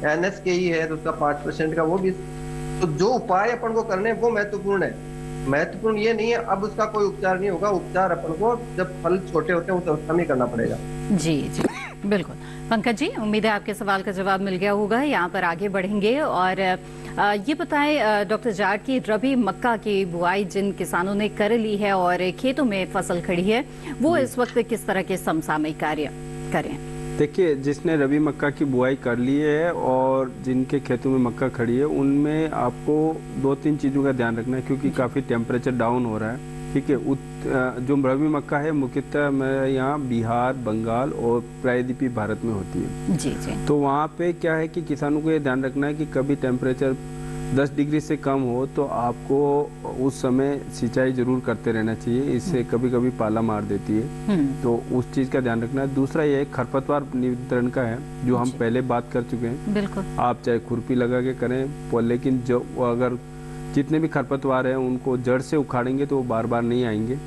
NSKE है तो उसका 5% का वो भी, तो जो उपाय अपन को करने हैं वो महत्वपूर्ण है। महत्वपूर्ण ये नहीं है अब उसका कोई उपचार नहीं होगा, उपचार अपन को जब फल छोटे होते हैं उस अवस्था में करना पड़ेगा। जी जी बिल्कुल। पंकज जी, उम्मीद है आपके सवाल का जवाब मिल गया होगा। यहाँ पर आगे बढ़ेंगे और ये बताएं डॉक्टर जाट की रबी मक्का की बुआई जिन किसानों ने कर ली है और खेतों में फसल खड़ी है, वो इस वक्त किस तरह के समसामयिक कार्य करें? देखिए, जिसने रबी मक्का की बुआई कर ली है और जिनके खेतों में मक्का खड़ी है, उनमें आपको 2-3 चीज़ों का ध्यान रखना है, क्योंकि काफ़ी टेम्परेचर डाउन हो रहा है। ठीक है, जो रबी मक्का है मुख्यतः मेरे यहाँ बिहार, बंगाल और प्रायद्वीपीय भारत में होती है। जी जी। तो वहाँ पे क्या है कि किसानों को ये ध्यान रखना है कि कभी टेम्परेचर 10 डिग्री से कम हो तो आपको उस समय सिंचाई जरूर करते रहना चाहिए, इससे कभी कभी पाला मार देती है, तो उस चीज़ का ध्यान रखना है। दूसरा ये खरपतवार नियंत्रण का है, जो हम पहले बात कर चुके हैं। बिल्कुल। आप चाहे खुरपी लगा के करें, लेकिन जो अगर जितने भी खरपतवार हैं उनको जड़ से उखाड़ेंगे तो वो बार बार नहीं आएंगे।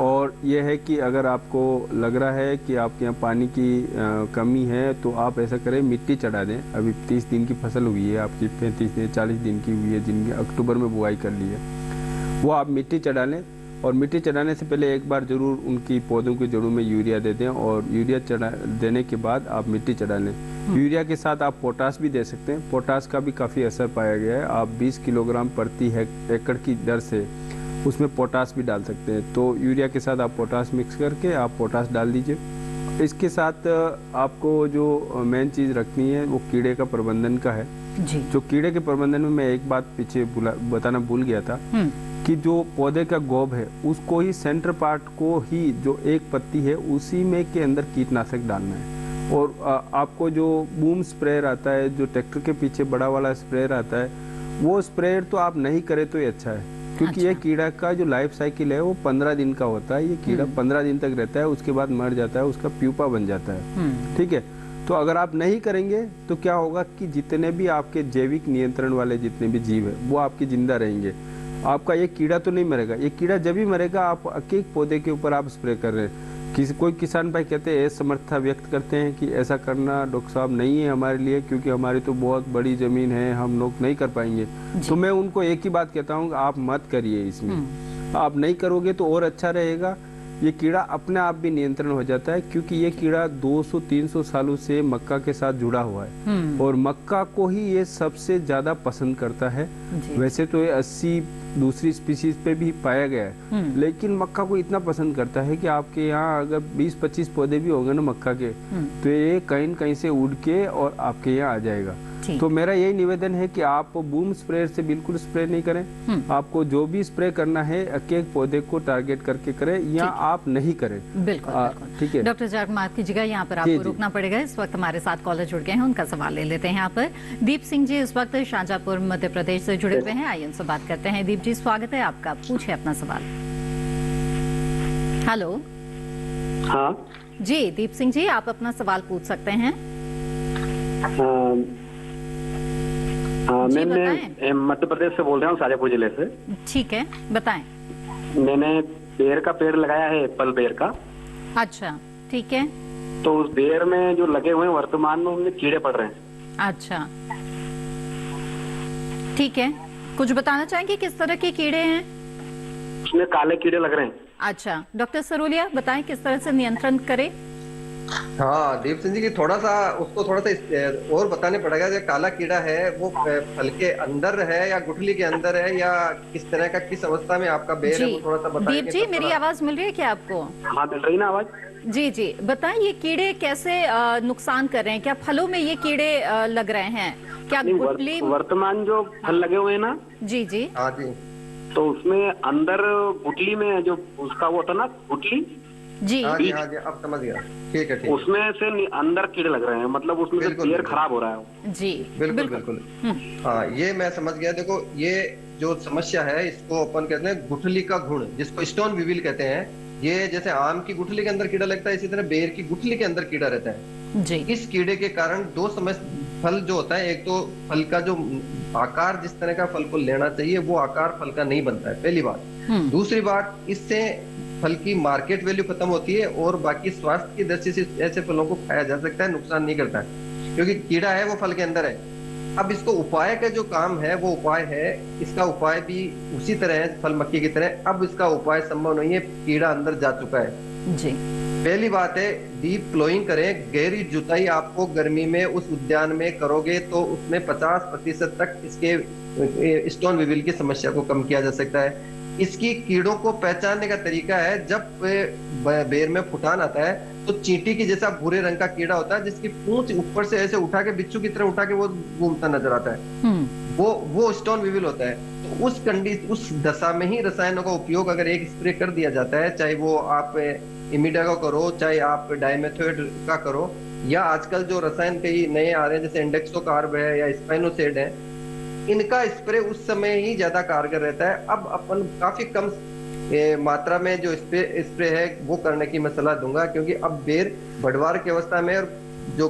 और यह है कि अगर आपको लग रहा है कि आपके यहाँ पानी की कमी है तो आप ऐसा करें, मिट्टी चढ़ा दें। अभी 30 दिन की फसल हुई है आपकी, 35-40 दिन की हुई है, जिनकी अक्टूबर में बुआई कर ली है, वो आप मिट्टी चढ़ा लें। और मिट्टी चढ़ाने से पहले एक बार जरूर उनकी पौधों की जड़ों में यूरिया दे दें, और यूरिया चढ़ा देने के बाद आप मिट्टी चढ़ा लें। यूरिया के साथ आप पोटास भी दे सकते हैं, पोटास का भी काफ़ी असर पाया गया है। आप 20 किलोग्राम प्रति एकड़ की दर से उसमें पोटास भी डाल सकते हैं। तो यूरिया के साथ आप पोटास मिक्स करके आप पोटास डाल दीजिए। इसके साथ आपको जो मेन चीज़ रखनी है वो कीड़े का प्रबंधन का है जी। जो कीड़े के प्रबंधन में मैं एक बात पीछे बताना भूल गया था कि जो पौधे का गोब है उसको ही, सेंटर पार्ट को ही, जो एक पत्ती है उसी में के अंदर कीटनाशक डालना है। और आपको जो बूम स्प्रेयर आता है, जो ट्रैक्टर के पीछे बड़ा वाला स्प्रेयर आता है, वो स्प्रेयर तो आप नहीं करें तो ये अच्छा है, क्योंकि ये कीड़ा का जो लाइफ साइकिल है वो 15 दिन का होता है। ये कीड़ा 15 दिन तक रहता है, उसके बाद मर जाता है, उसका प्यूपा बन जाता है। ठीक है, तो अगर आप नहीं करेंगे तो क्या होगा कि जितने भी आपके जैविक नियंत्रण वाले जितने भी जीव है वो आपके जिंदा रहेंगे। आपका ये कीड़ा तो नहीं मरेगा। ये कीड़ा जब ही मरेगा आप एक पौधे के ऊपर आप स्प्रे कर रहे हैं। कोई किसान भाई कहते हैं, असमर्थता व्यक्त करते हैं कि ऐसा करना डॉक्टर साहब नहीं है हमारे लिए, क्योंकि हमारी तो बहुत बड़ी जमीन है, हम लोग नहीं कर पाएंगे। तो मैं उनको एक ही बात कहता हूँ, आप मत करिए इसमें। आप नहीं करोगे तो और अच्छा रहेगा। ये कीड़ा अपने आप भी नियंत्रण हो जाता है, क्योंकि ये कीड़ा 200-300 सालों से मक्का के साथ जुड़ा हुआ है और मक्का को ही ये सबसे ज्यादा पसंद करता है। वैसे तो ये 80 दूसरी स्पीशीज पे भी पाया गया है, लेकिन मक्का को इतना पसंद करता है कि आपके यहाँ अगर 20-25 पौधे भी होंगे ना मक्का के, तो ये कहीं न कहीं से उड़ के और आपके यहाँ आ जाएगा। तो मेरा यही निवेदन है कि आप बूम स्प्रेयर से बिल्कुल स्प्रे नहीं करें। आपको जो भी स्प्रे करना है एक एक पौधे को टारगेट करके करें, या आप नहीं करें। बिल्कुल ठीक है। डॉक्टर जाट, माफ कीजिएगा, यहाँ पर आपको रुकना पड़ेगा। इस वक्त हमारे साथ कॉलर जुड़ गए हैं, उनका सवाल ले लेते हैं। यहाँ पर दीप सिंह जी इस वक्त शाहजहांपुर मध्य प्रदेश से जुड़े हुए हैं, आइए उनसे बात करते हैं। दीप जी, स्वागत है आपका, पूछे अपना सवाल। हेलो। हाँ जी, दीप सिंह जी आप अपना सवाल पूछ सकते हैं। मैं मध्य प्रदेश से बोल रहा हूँ, शाहजहांपुर जिले से। ठीक है, बताएं। मैंने बेर का पेड़ लगाया है, एप्पल बेर का। अच्छा, ठीक है। तो उस बेर में जो लगे हुए हैं वर्तमान में उनमें कीड़े पड़ रहे हैं। अच्छा, ठीक है, कुछ बताना चाहेंगे किस तरह के कीड़े हैं? उसमें काले कीड़े लग रहे हैं। अच्छा, डॉक्टर सरोलिया बताएं किस तरह से नियंत्रण करें? हाँ दीप सिंह जी की थोड़ा सा और बताने पड़ेगा। जो काला कीड़ा है वो फल के अंदर है या गुठली के अंदर है, या किस तरह का, किस अवस्था में आपका बेर है, वो थोड़ा सा बताइए। दीप जी, मेरी आवाज मिल रही है क्या आपको? हाँ मिल रही ना आवाज। जी जी, बताएं ये कीड़े कैसे नुकसान कर रहे हैं? क्या फलों में ये कीड़े लग रहे हैं? क्या गुठली वर्तमान जो फल लगे हुए हैं ना? जी जी। हाँ जी। तो उसमें अंदर गुठली में जो उसका वो होता ना गुठली, जी हाँ जी, अब समझ गया। ठीक है, ठीक। उसमें से अंदर कीड़े लग रहे हैं, मतलब उसमें से पेड़ खराब हो रहा है। जी बिल्कुल। हाँ, ये मैं समझ गया। देखो, ये जो समस्या है इसको अपन कहते हैं गुठली का घुण, जिसको स्टोन विविल कहते हैं। ये जैसे आम की गुठली के अंदर कीड़ा लगता है, इसी तरह बेर की गुठली के अंदर कीड़ा रहता है जी। इस कीड़े के कारण दो समस्या, फल जो होता है, एक तो फल का जो आकार जिस तरह का फल को लेना चाहिए वो आकार फल का नहीं बनता है, पहली बात। दूसरी बात, इससे फल की मार्केट वैल्यू खत्म होती है और बाकी स्वास्थ्य की दृष्टि से ऐसे फलों को खाया जा सकता है, नुकसान नहीं करता है, क्योंकि कीड़ा है वो फल के अंदर है। अब इसको उपाय का जो काम है वो उपाय है, इसका उपाय भी उसी तरह है फल मक्खी की तरह। अब इसका उपाय संभव नहीं है, कीड़ा अंदर जा चुका है जी। पहली बात है, डीप प्लोइंग करें। गहरी जुताई आपको गर्मी में उस उद्यान में करोगे तो उसमें 50% तक इसके स्टोन विविल की समस्या को कम किया जा सकता है। इसकी कीड़ों को पहचानने का तरीका है, जब बेर में फुटान आता है तो चींटी की जैसा भूरे रंग का कीड़ा होता है, जिसकी पूंछ ऊपर से ऐसे उठा के बिच्छू की तरह उठा के वो घूमता नजर आता है, वो स्टोन विविल होता है। तो उस दशा में ही रसायनों का उपयोग अगर एक स्प्रे कर दिया जाता है, चाहे वो आप इमिडा का करो, चाहे आप डाइमेथोएट का करो, या आजकल जो रसायन कई नए आ रहे हैं जैसे इंडेक्सोकार्ब है या स्पाइनोसेड है, इनका स्प्रे उस समय ही ज्यादा कारगर रहता है। अब अपन काफी कम मात्रा में जो स्प्रे है वो करने की मैं सलाह दूंगा, क्योंकि अब बेर बढ़वार की अवस्था में और जो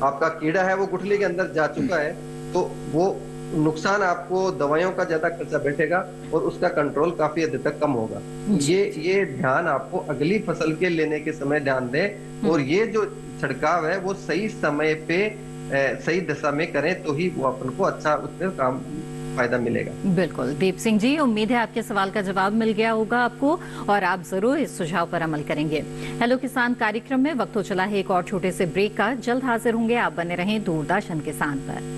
आपका कीड़ा है वो गुठली के अंदर जा चुका है, तो वो नुकसान आपको दवाइयों का ज्यादा खर्चा बैठेगा और उसका कंट्रोल काफी हद तक कम होगा। ये ध्यान आपको अगली फसल के लेने के समय ध्यान दें, और ये जो छिड़काव है वो सही समय पे सही दशा में करें तो ही वो अपन को अच्छा उसमें काम फायदा मिलेगा। बिल्कुल दीप सिंह जी, उम्मीद है आपके सवाल का जवाब मिल गया होगा आपको और आप जरूर इस सुझाव पर अमल करेंगे। हेलो किसान कार्यक्रम में वक्त हो चला है एक और छोटे से ब्रेक का। जल्द हाजिर होंगे, आप बने रहें दूरदर्शन किसान पर।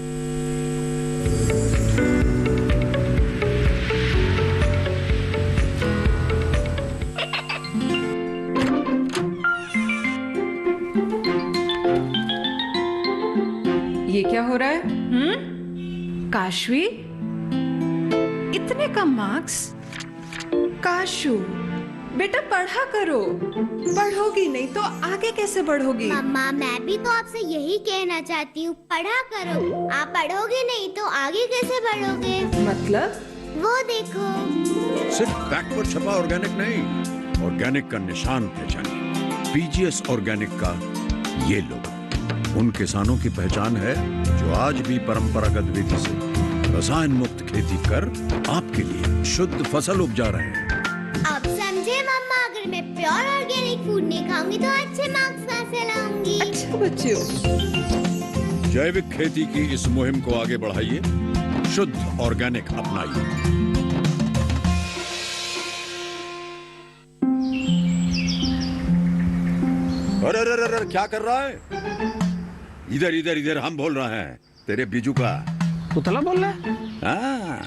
ये क्या हो रहा है? काशवी, इतने कम मार्क्स? काशू बेटा पढ़ा करो, पढ़ोगी नहीं तो आगे कैसे बढ़ोगी? मम्मा, मैं भी तो आपसे यही कहना चाहती हूँ, पढ़ा करो। आप पढ़ोगे नहीं तो आगे कैसे बढ़ोगे? मतलब? वो देखो, सिर्फ बैक पर छपा ऑर्गेनिक नहीं, ऑर्गेनिक का निशान पहचानिए। पीजीएस ऑर्गेनिक का ये लोगो उन किसानों की पहचान है जो आज भी परंपरागत विधि से रसायन मुक्त खेती कर आपके लिए शुद्ध फसल उपजा रहे हैं। अब समझे मम्मा, अगर मैं प्योर ऑर्गेनिक फूड नहीं खाऊंगी तो अच्छे मार्क्स कहाँ से लाऊंगी? अच्छा बच्चों, जैविक खेती की इस मुहिम को आगे बढ़ाइए, शुद्ध ऑर्गेनिक अपनाइए। अरे क्या कर रहा है? इधर इधर इधर, हम बोल रहे हैं तेरे बीजू का। पुतला बोल रहा है? हाँ,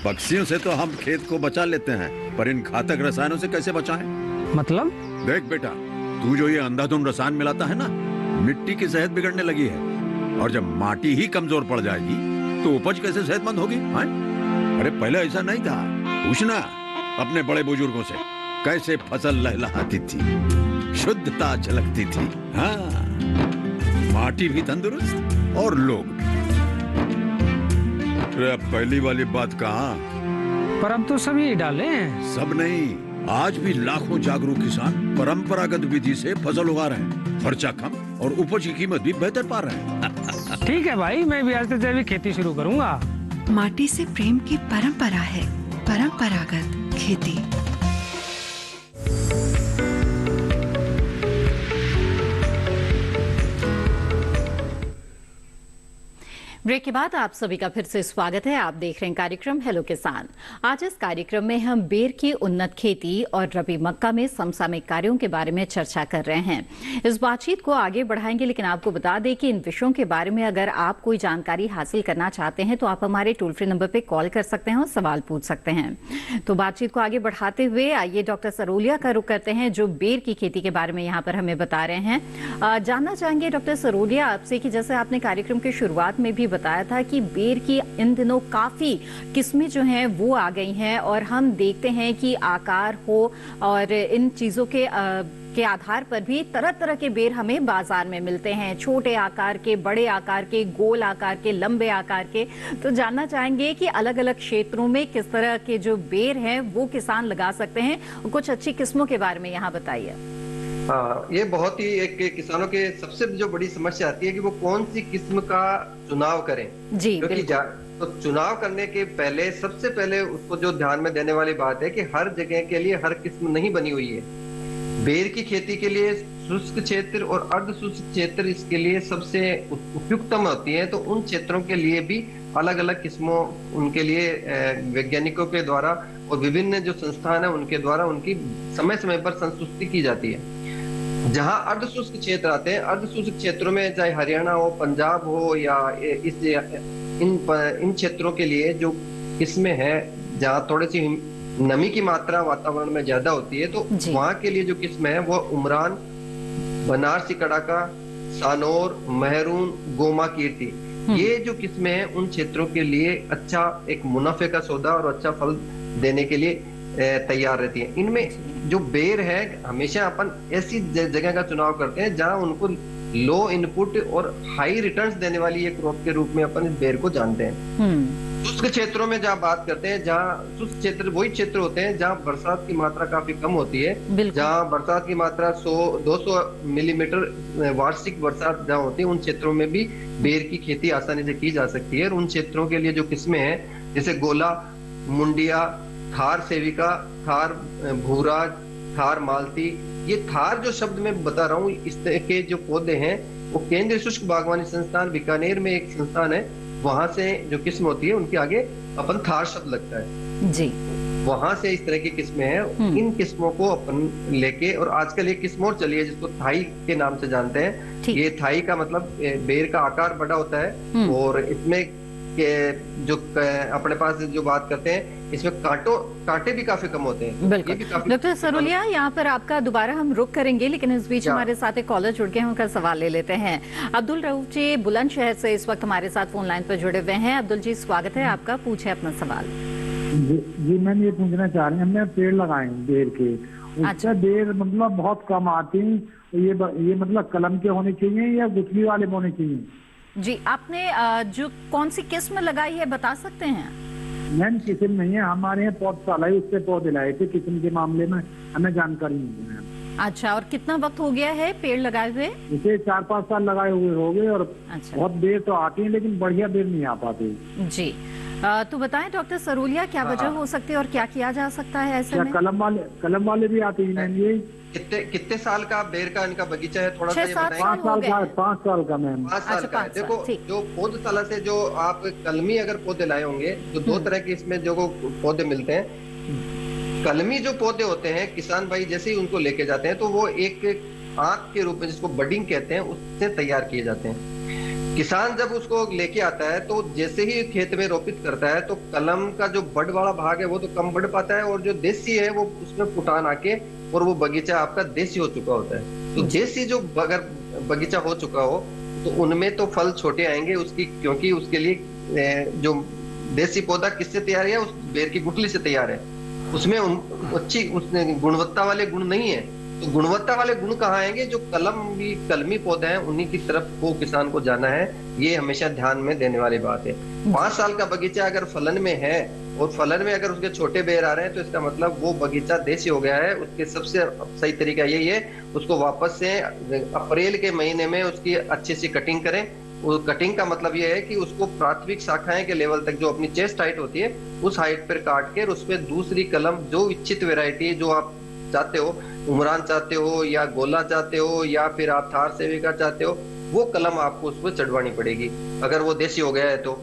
पक्षियों से तो हम खेत को बचा लेते हैं, पर इन घातक रसायनों से कैसे बचाएं? मतलब? देख बेटा, तू जो ये अंधाधुंध रसायन मिलाता है ना, मिट्टी की सेहत बिगड़ने लगी है, और जब माटी ही कमजोर पड़ जाएगी तो उपज कैसे सेहतमंद होगी? हाँ? अरे पहले ऐसा नहीं था, पूछना अपने बड़े बुजुर्गों से, कैसे फसल लहलहाती थी, शुद्धता झलकती थी। हाँ, माटी भी तंदुरुस्त और लोग भी। पहली वाली बात कहाँ? पर अब तो सभी डाले हैं। सब नहीं, आज भी लाखों जागरूक किसान परंपरागत विधि से फसल उगा रहे हैं, खर्चा कम और उपज की कीमत भी बेहतर पा रहे हैं। ठीक है भाई, मैं भी आज से जैविक खेती शुरू करूंगा। माटी से प्रेम की परंपरा है परंपरागत खेती। ब्रेक के बाद आप सभी का फिर से स्वागत है। आप देख रहे हैं कार्यक्रम हेलो किसान। आज इस कार्यक्रम में हम बेर की उन्नत खेती और रबी मक्का में समसामयिक कार्यों के बारे में चर्चा कर रहे हैं। इस बातचीत को आगे बढ़ाएंगे, लेकिन आपको बता दें कि इन विषयों के बारे में अगर आप कोई जानकारी हासिल करना चाहते हैं तो आप हमारे टोल फ्री नंबर पर कॉल कर सकते हैं और सवाल पूछ सकते हैं। तो बातचीत को आगे बढ़ाते हुए आइए डॉक्टर सरोलिया का रुख करते हैं, जो बेर की खेती के बारे में यहाँ पर हमें बता रहे हैं। जानना चाहेंगे डॉक्टर सरोलिया आपसे कि जैसे आपने कार्यक्रम की शुरुआत में भी बताया था कि बेर की इन दिनों काफी किस्में जो हैं वो आ गई हैं और हम देखते हैं कि आकार हो और इन चीजों के आधार पर भी तरह तरह के बेर हमें बाजार में मिलते हैं, छोटे आकार के, बड़े आकार के, गोल आकार के, लंबे आकार के। तो जानना चाहेंगे कि अलग अलग क्षेत्रों में किस तरह के जो बेर हैं वो किसान लगा सकते हैं, कुछ अच्छी किस्मों के बारे में यहाँ बताइए। हाँ, ये बहुत ही एक किसानों के सबसे जो बड़ी समस्या आती है कि वो कौन सी किस्म का चुनाव करें। जी, क्योंकि तो चुनाव करने के पहले सबसे पहले उसको जो ध्यान में देने वाली बात है कि हर जगह के लिए हर किस्म नहीं बनी हुई है। बेर की खेती के लिए शुष्क क्षेत्र और अर्ध शुष्क क्षेत्र इसके लिए सबसे उपयुक्तम होती है, तो उन क्षेत्रों के लिए भी अलग अलग किस्मों उनके लिए वैज्ञानिकों के द्वारा और विभिन्न जो संस्थान है उनके द्वारा उनकी समय समय पर संस्तुति की जाती है। जहां अर्ध शुष्क क्षेत्र आते हैं, अर्ध शुष्क क्षेत्रों में चाहे हरियाणा हो, पंजाब हो या इन क्षेत्रों के लिए जो किस्में हैं जहाँ थोड़ी सी नमी की मात्रा वातावरण में ज्यादा होती है, तो वहां के लिए जो किस्म है वो उमरान, बनारसी कड़ाका, सानौर, मेहरून, गोमा कीर्ति, ये जो किस्में हैं उन क्षेत्रों के लिए अच्छा एक मुनाफे का सौदा और अच्छा फल देने के लिए तैयार रहती है। इनमें जो बेर है हमेशा अपन ऐसी जगह का चुनाव करते हैं जहां उनको लो इनपुट और हाई रिटर्न्स देने वाली एक क्रॉप के रूप में अपन इस बेर को जानते हैं। शुष्क क्षेत्रों में जहाँ बात करते हैं, जहाँ शुष्क क्षेत्र वही क्षेत्र होते हैं जहाँ बरसात की मात्रा काफी कम होती है, जहाँ बरसात की मात्रा 100-200 मिलीमीटर वार्षिक बरसात जहाँ होती है, उन क्षेत्रों में भी बेर की खेती आसानी से की जा सकती है। और उन क्षेत्रों के लिए जो किस्में हैं जैसे गोला, मुंडिया, थार सेविका, थार भूरा, थार मालती, ये थार जो शब्द मैं बता रहा हूँ इस तरह के जो पौधे हैं वो केंद्रीय शुष्क बागवानी संस्थान बीकानेर में एक संस्थान है, वहां से जो किस्म होती है उनके आगे अपन थार शब्द लगता है जी, वहां से इस तरह की किस्में हैं। इन किस्मों को अपन लेके, और आजकल एक किस्म और चली है जिसको थाई के नाम से जानते हैं। ये थाई का मतलब बेर का आकार बड़ा होता है और इसमें जो अपने पास जो बात करते हैं इसमें कांटे भी काफी कम होते हैं। बिल्कुल डॉक्टर सरोलिया, यहाँ पर आपका दोबारा हम रुक करेंगे, लेकिन इस बीच हमारे साथ एक कॉलर जुड़ गए हैं, उनका सवाल ले लेते हैं। अब्दुल रऊफ जी बुलंदशहर से इस वक्त हमारे साथ फोन लाइन पर जुड़े हुए हैं। अब्दुल जी स्वागत है आपका, पूछे अपना सवाल। जी मैम ये पूछना चाह रही हूँ, हमने पेड़ लगाए बेर के, उसका बेर मतलब बहुत कम आते हैं, ये मतलब कलम के होने चाहिए या गुठली वाले होने चाहिए? जी, आपने जो कौन सी किस्म लगाई है बता सकते हैं? मैम किस्म नहीं है, हमारे यहाँ पौधशाला है, उससे पौधे लाए थे, किस्म के मामले में हमें जानकारी नहीं है। अच्छा, और कितना वक्त हो गया है पेड़ लगाए हुए? इसे 4-5 साल लगाए हुए हो गए और बहुत बेर तो आती है लेकिन बढ़िया बेर नहीं आ पाती। जी, तो बताएं डॉक्टर सरोलिया क्या वजह हो सकती है और क्या किया जा सकता है ऐसे में? कलम वाले भी आते हैं मैम। ये कितने साल का बेर का इनका बगीचा है, थोड़ा सा ये बताएं। 5 साल का मैम। 5 साल का है। देखो जो पौधशाला से जो आप कलमी अगर पौधे लाए होंगे, जो 2 तरह के इसमें जो पौधे मिलते हैं, कलमी जो पौधे होते हैं किसान भाई जैसे ही उनको लेके जाते हैं तो वो एक आंख के रूप में जिसको बडिंग कहते हैं उससे तैयार किए जाते हैं। किसान जब उसको लेके आता है तो जैसे ही खेत में रोपित करता है तो कलम का जो बड़ वाला भाग है वो तो कम बढ़ पाता है और जो देसी है वो उसमें फुटान आके और वो बगीचा आपका देसी हो चुका होता है। तो देसी जो अगर बगीचा हो चुका हो तो उनमें तो फल छोटे आएंगे उसकी, क्योंकि उसके लिए जो देसी पौधा किससे तैयार है, उस बेर की गुठली से तैयार है, उसमें अच्छी गुणवत्ता वाले गुण नहीं है। तो गुणवत्ता वाले गुण कहाँ आएंगे? जो कलमी पौधे हैं उन्हीं की तरफ को किसान को जाना है, ये हमेशा ध्यान में देने वाली बात है। 5 साल का बगीचा अगर फलन में है और फलन में अगर उसके छोटे बेर आ रहे हैं तो इसका मतलब वो बगीचा देसी हो गया है। उसके सबसे सही तरीका यही है, उसको वापस से अप्रैल के महीने में उसकी अच्छी सी कटिंग करें। वो कटिंग का मतलब ये है कि उसको प्राथमिक शाखाएं के लेवल तक जो अपनी चेस्ट हाइट होती है उस हाइट पर काट के उस पर दूसरी कलम जो इच्छित वेराइटी जो आप चाहते हो, उमरान चाहते हो या गोला चाहते हो या फिर आप थार सेविका चाहते हो, वो कलम आपको उस पर चढ़वानी पड़ेगी अगर वो देसी हो गया है तो।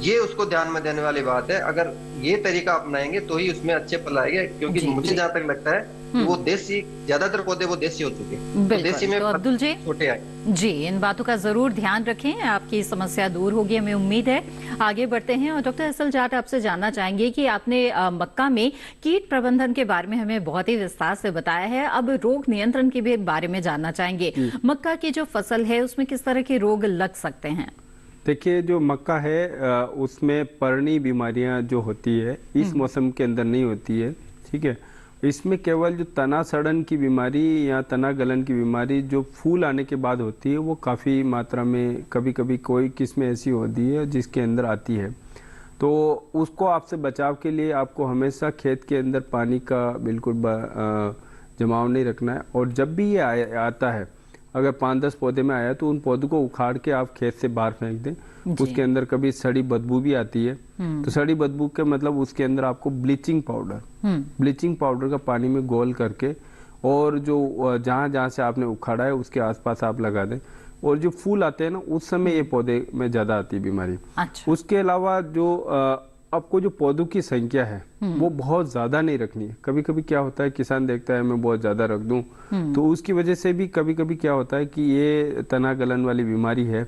ये उसको ध्यान में देने वाली बात है। अगर ये तरीका अपनाएंगे तो ही उसमें अच्छे फल आएंगे, क्योंकि मुझे जहाँ तक लगता है वो देसी, ज्यादातर पौधे वो देसी हो चुके हैं, तो देसी में अब्दुल जी छोटे आए। जी, इन बातों का जरूर ध्यान रखें, आपकी समस्या दूर होगी हमें उम्मीद है। आगे बढ़ते हैं और डॉक्टर असल जाट आपसे जानना चाहेंगे कि आपने मक्का में कीट प्रबंधन के बारे में हमें बहुत ही विस्तार से बताया है, अब रोग नियंत्रण के भी बारे में जानना चाहेंगे। मक्का की जो फसल है उसमें किस तरह के रोग लग सकते हैं? देखिए, जो मक्का है उसमें पर्णी बीमारियां जो होती है इस मौसम के अंदर नहीं होती है, ठीक है। इसमें केवल जो तना सड़न की बीमारी या तना गलन की बीमारी जो फूल आने के बाद होती है वो काफ़ी मात्रा में कभी कभी कोई किस्में ऐसी होती है जिसके अंदर आती है। तो उसको आपसे बचाव के लिए आपको हमेशा खेत के अंदर पानी का बिल्कुल जमाव नहीं रखना है। और जब भी ये आता है, अगर 5-10 पौधे में आया तो उन पौधों को उखाड़ के आप खेत से बाहर फेंक दें। उसके अंदर कभी सड़ी बदबू भी आती है, तो सड़ी बदबू के मतलब उसके अंदर आपको ब्लीचिंग पाउडर का पानी में घोल करके और जो जहाँ से आपने उखाड़ा है उसके आसपास आप लगा दें। और जो फूल आते हैं ना उस समय ये पौधे में ज्यादा आती है बीमारी। अच्छा। उसके अलावा जो आपको जो पौधों की संख्या है वो बहुत ज्यादा नहीं रखनी है। कभी कभी क्या होता है, किसान देखता है मैं बहुत ज्यादा रख दूं, तो उसकी वजह से भी कभी कभी क्या होता है कि ये तना गलन वाली बीमारी है।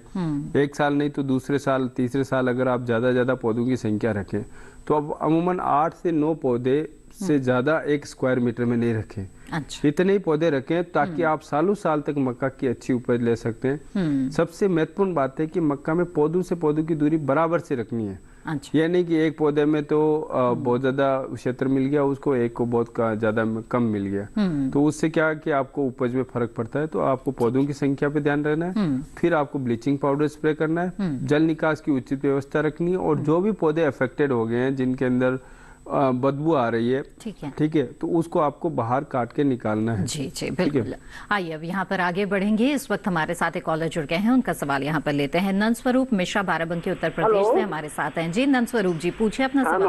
एक साल नहीं तो दूसरे साल, तीसरे साल अगर आप ज्यादा पौधों की संख्या रखें तो अब अमूमन 8 से 9 पौधे से ज्यादा 1 स्क्वायर मीटर में नहीं रखें। अच्छा। इतने ही पौधे रखें ताकि आप सालों साल तक मक्का की अच्छी उपज ले सकते हैं। सबसे महत्वपूर्ण बात है कि मक्का में पौधों से पौधों की दूरी बराबर से रखनी है। अच्छा। यह नहीं कि एक पौधे में तो बहुत ज्यादा क्षेत्र मिल गया उसको, एक को बहुत ज्यादा कम मिल गया, तो उससे क्या कि आपको उपज में फर्क पड़ता है। तो आपको पौधों की संख्या पे ध्यान रखना है, फिर आपको ब्लीचिंग पाउडर स्प्रे करना है, जल निकास की उचित व्यवस्था रखनी है। और जो भी पौधे अफेक्टेड हो गए हैं जिनके अंदर बदबू आ रही है, ठीक है, तो उसको आपको बाहर काट के निकालना है। जी बिल्कुल। आइए अब यहाँ पर आगे बढ़ेंगे। इस वक्त हमारे साथ एक कॉलर जुड़ गए हैं, उनका सवाल यहाँ पर लेते हैं। नंद स्वरूप मिश्रा बाराबंकी उत्तर प्रदेश से हमारे साथ हैं। जी नंद स्वरूप जी, पूछे अपना सवाल।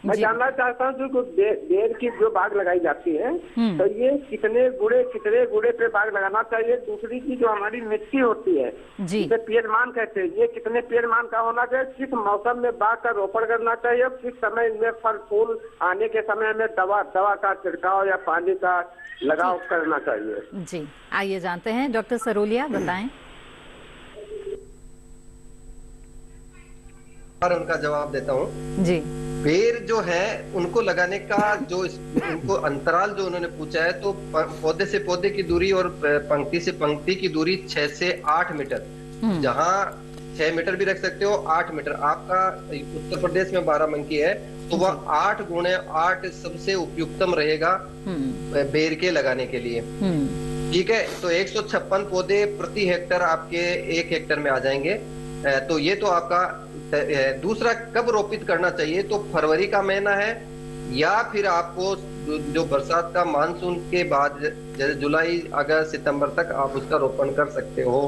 मैं जानना चाहता हूँ जो बेर की जो बाग लगाई जाती है तो ये कितने गुड़े पे बाग लगाना चाहिए। दूसरी की जो हमारी मिट्टी होती है जिसे पेड़मान कहते हैं, ये कितने पेड़मान का होना चाहिए। किस मौसम में बाग का रोपण करना चाहिए और किस समय इनमें फल फूल आने के समय में दवा का छिड़काव या पानी का लगाव करना चाहिए। जी आइए जानते हैं, डॉक्टर सरोलिया बताएं। उनका जवाब देता हूँ जी। बेर जो है उनको लगाने का जो उनको अंतराल जो उन्होंने पूछा है, तो पौधे से पौधे की दूरी और पंक्ति से पंक्ति की दूरी 6 से 8 मीटर, जहाँ 6 मीटर भी रख सकते हो, 8 मीटर। आपका उत्तर प्रदेश में बाराबंकी है तो वह 8 गुणे 8 सबसे उपयुक्तम रहेगा बेर के लगाने के लिए। ठीक है, तो 156 पौधे प्रति हेक्टर आपके 1 हेक्टर में आ जाएंगे। तो ये तो आपका दूसरा कब रोपित करना चाहिए, तो फरवरी का महीना है या फिर आपको जो बरसात का मानसून के बाद जैसे जुलाई अगस्त सितंबर तक आप उसका रोपण कर सकते हो।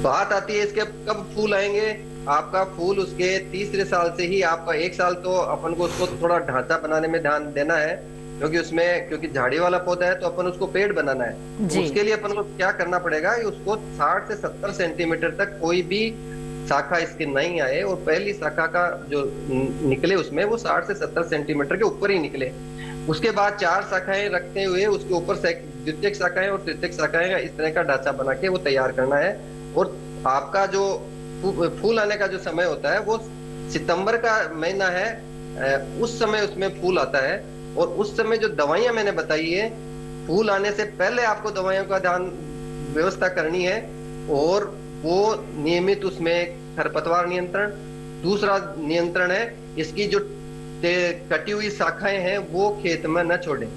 बात आती है इसके कब फूल आएंगे। आपका फूल उसके तीसरे साल से ही, आपका 1 साल तो अपन को उसको थोड़ा ढांचा बनाने में ध्यान देना है, क्योंकि झाड़ी वाला पौधा है तो अपन उसको पेड़ बनाना है। उसके लिए अपन को क्या करना पड़ेगा कि उसको 60 से 70 सेंटीमीटर तक कोई भी शाखा इसकी नहीं आए और पहली शाखा का जो निकले उसमें वो 60 से 70 सेंटीमीटर के ऊपर ही निकले। उसके बाद 4 शाखाएं रखते हुए उसके ऊपर द्वितीयक शाखाएं और तृतीयक शाखाएं का इस तरह का ढांचा बना के वो तैयार करना है। और आपका जो फूल आने का जो समय होता है वो सितंबर का महीना है, उस समय उसमें फूल आता है। और उस समय जो दवाइयां मैंने बताई है, फूल आने से पहले आपको दवाइयों का ध्यान व्यवस्था करनी है और वो नियमित उसमें खरपतवार नियंत्रण। दूसरा नियंत्रण है इसकी जो कटी हुई शाखाएं हैं वो खेत में न छोड़ें,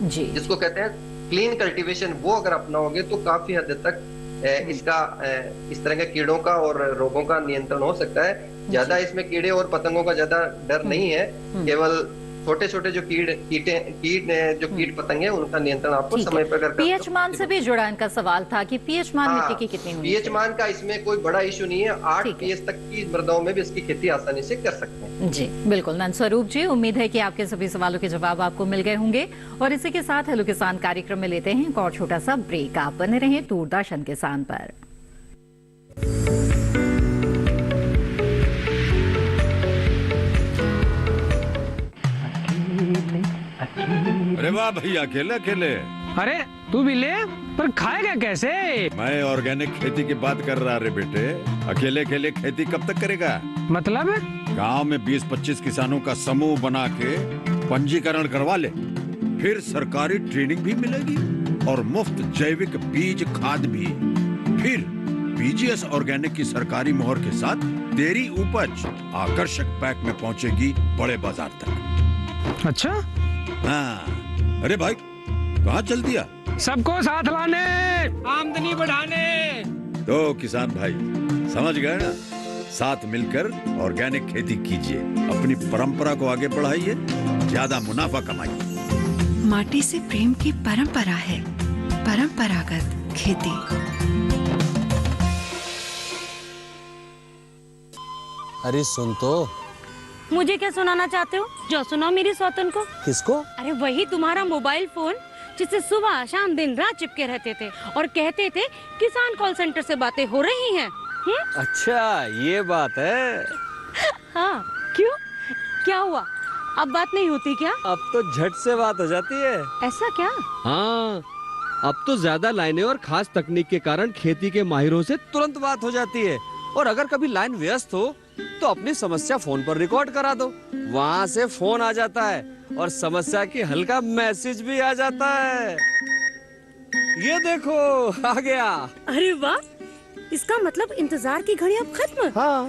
जिसको कहते हैं क्लीन कल्टीवेशन। वो अगर अपनाओगे तो काफी हद तक इसका इस तरह के कीड़ों का और रोगों का नियंत्रण हो सकता है। ज्यादा इसमें कीड़े और पतंगों का ज्यादा डर नहीं है, केवल छोटे छोटे जो कीट पतंग है उनका नियंत्रण आपको समय पर कर। पीएच मान से भी जुड़ा इनका सवाल था कि पीएच मान मिट्टी की कितनी होनी चाहिए। पीएच मान का इसमें कोई बड़ा इशू नहीं है, 8 पीएच तक की मृदाओं में भी इसकी खेती आसानी से कर सकते हैं। जी बिल्कुल नंद स्वरूप जी, उम्मीद है कि आपके सभी सवालों के जवाब आपको मिल गए होंगे। और इसी के साथ हेलो किसान कार्यक्रम में लेते हैं एक और छोटा सा ब्रेक। आप बने रहे दूरदर्शन किसान पर। अरे वाह भैया, अकेले अकेले। अरे तू भी ले, पर खाएगा कैसे? मैं ऑर्गेनिक खेती की बात कर रहा रे बेटे। अकेले अकेले खेती कब तक करेगा? मतलब गांव में 20-25 किसानों का समूह बना के पंजीकरण करवा ले, फिर सरकारी ट्रेनिंग भी मिलेगी और मुफ्त जैविक बीज खाद भी। फिर पीजीएस ऑर्गेनिक की सरकारी मोहर के साथ तेरी उपज आकर्षक पैक में पहुंचेगी बड़े बाजार तक। अच्छा? हाँ, अरे भाई कहाँ चल दिया? सबको साथ लाने, आमदनी बढ़ाने। तो किसान भाई समझ गए ना, साथ मिलकर ऑर्गेनिक खेती कीजिए, अपनी परंपरा को आगे बढ़ाइए, ज्यादा मुनाफा कमाइए। माटी से प्रेम की परंपरा है, परंपरागत खेती। अरे सुन तो। मुझे क्या सुनाना चाहते हो? जो सुनाओ मेरी सौतन को। किसको? अरे वही तुम्हारा मोबाइल फोन जिससे सुबह शाम दिन रात चिपके रहते थे और कहते थे किसान कॉल सेंटर से बातें हो रही हैं। अच्छा ये बात है। हाँ क्यों, क्या हुआ? अब बात नहीं होती क्या? अब तो झट से बात हो जाती है। ऐसा क्या? हाँ, अब तो ज्यादा लाइनें और खास तकनीक के कारण खेती के माहिरों से तुरंत बात हो जाती है। और अगर कभी लाइन व्यस्त हो तो अपनी समस्या फोन पर रिकॉर्ड करा दो, वहाँ से फोन आ जाता है और समस्या की हल का मैसेज भी आ जाता है। ये देखो आ गया। अरे वाह, इसका मतलब इंतजार की घड़ी अब खत्म। हाँ।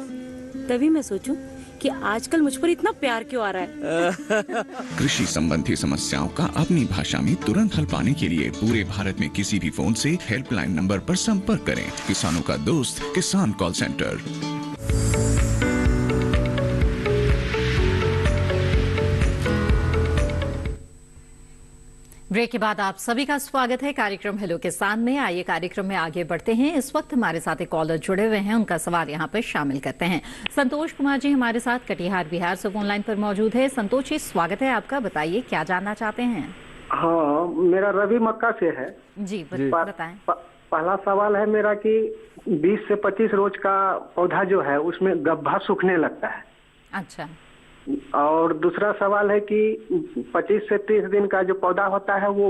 तभी मैं सोचूं कि आजकल मुझ पर इतना प्यार क्यों आ रहा है। कृषि संबंधी समस्याओं का अपनी भाषा में तुरंत हल पाने के लिए पूरे भारत में किसी भी फोन से हेल्पलाइन नंबर पर संपर्क करें। किसानों का दोस्त किसान कॉल सेंटर। ब्रेक के बाद आप सभी का स्वागत है कार्यक्रम हेलो किसान में। आइए कार्यक्रम में आगे बढ़ते हैं। इस वक्त हमारे साथ एक कॉलर जुड़े हुए हैं, उनका सवाल यहाँ पर शामिल करते हैं। संतोष कुमार जी हमारे साथ कटिहार बिहार से फोन लाइन पर मौजूद है। संतोष जी स्वागत है आपका, बताइए क्या जानना चाहते हैं? हाँ, मेरा रवि मक्का से है जी, बताएं। पहला सवाल है मेरा कि 20 से 25 रोज का पौधा जो है उसमें गब्भा सूखने लगता है। अच्छा। और दूसरा सवाल है कि 25 से 30 दिन का जो पौधा होता है वो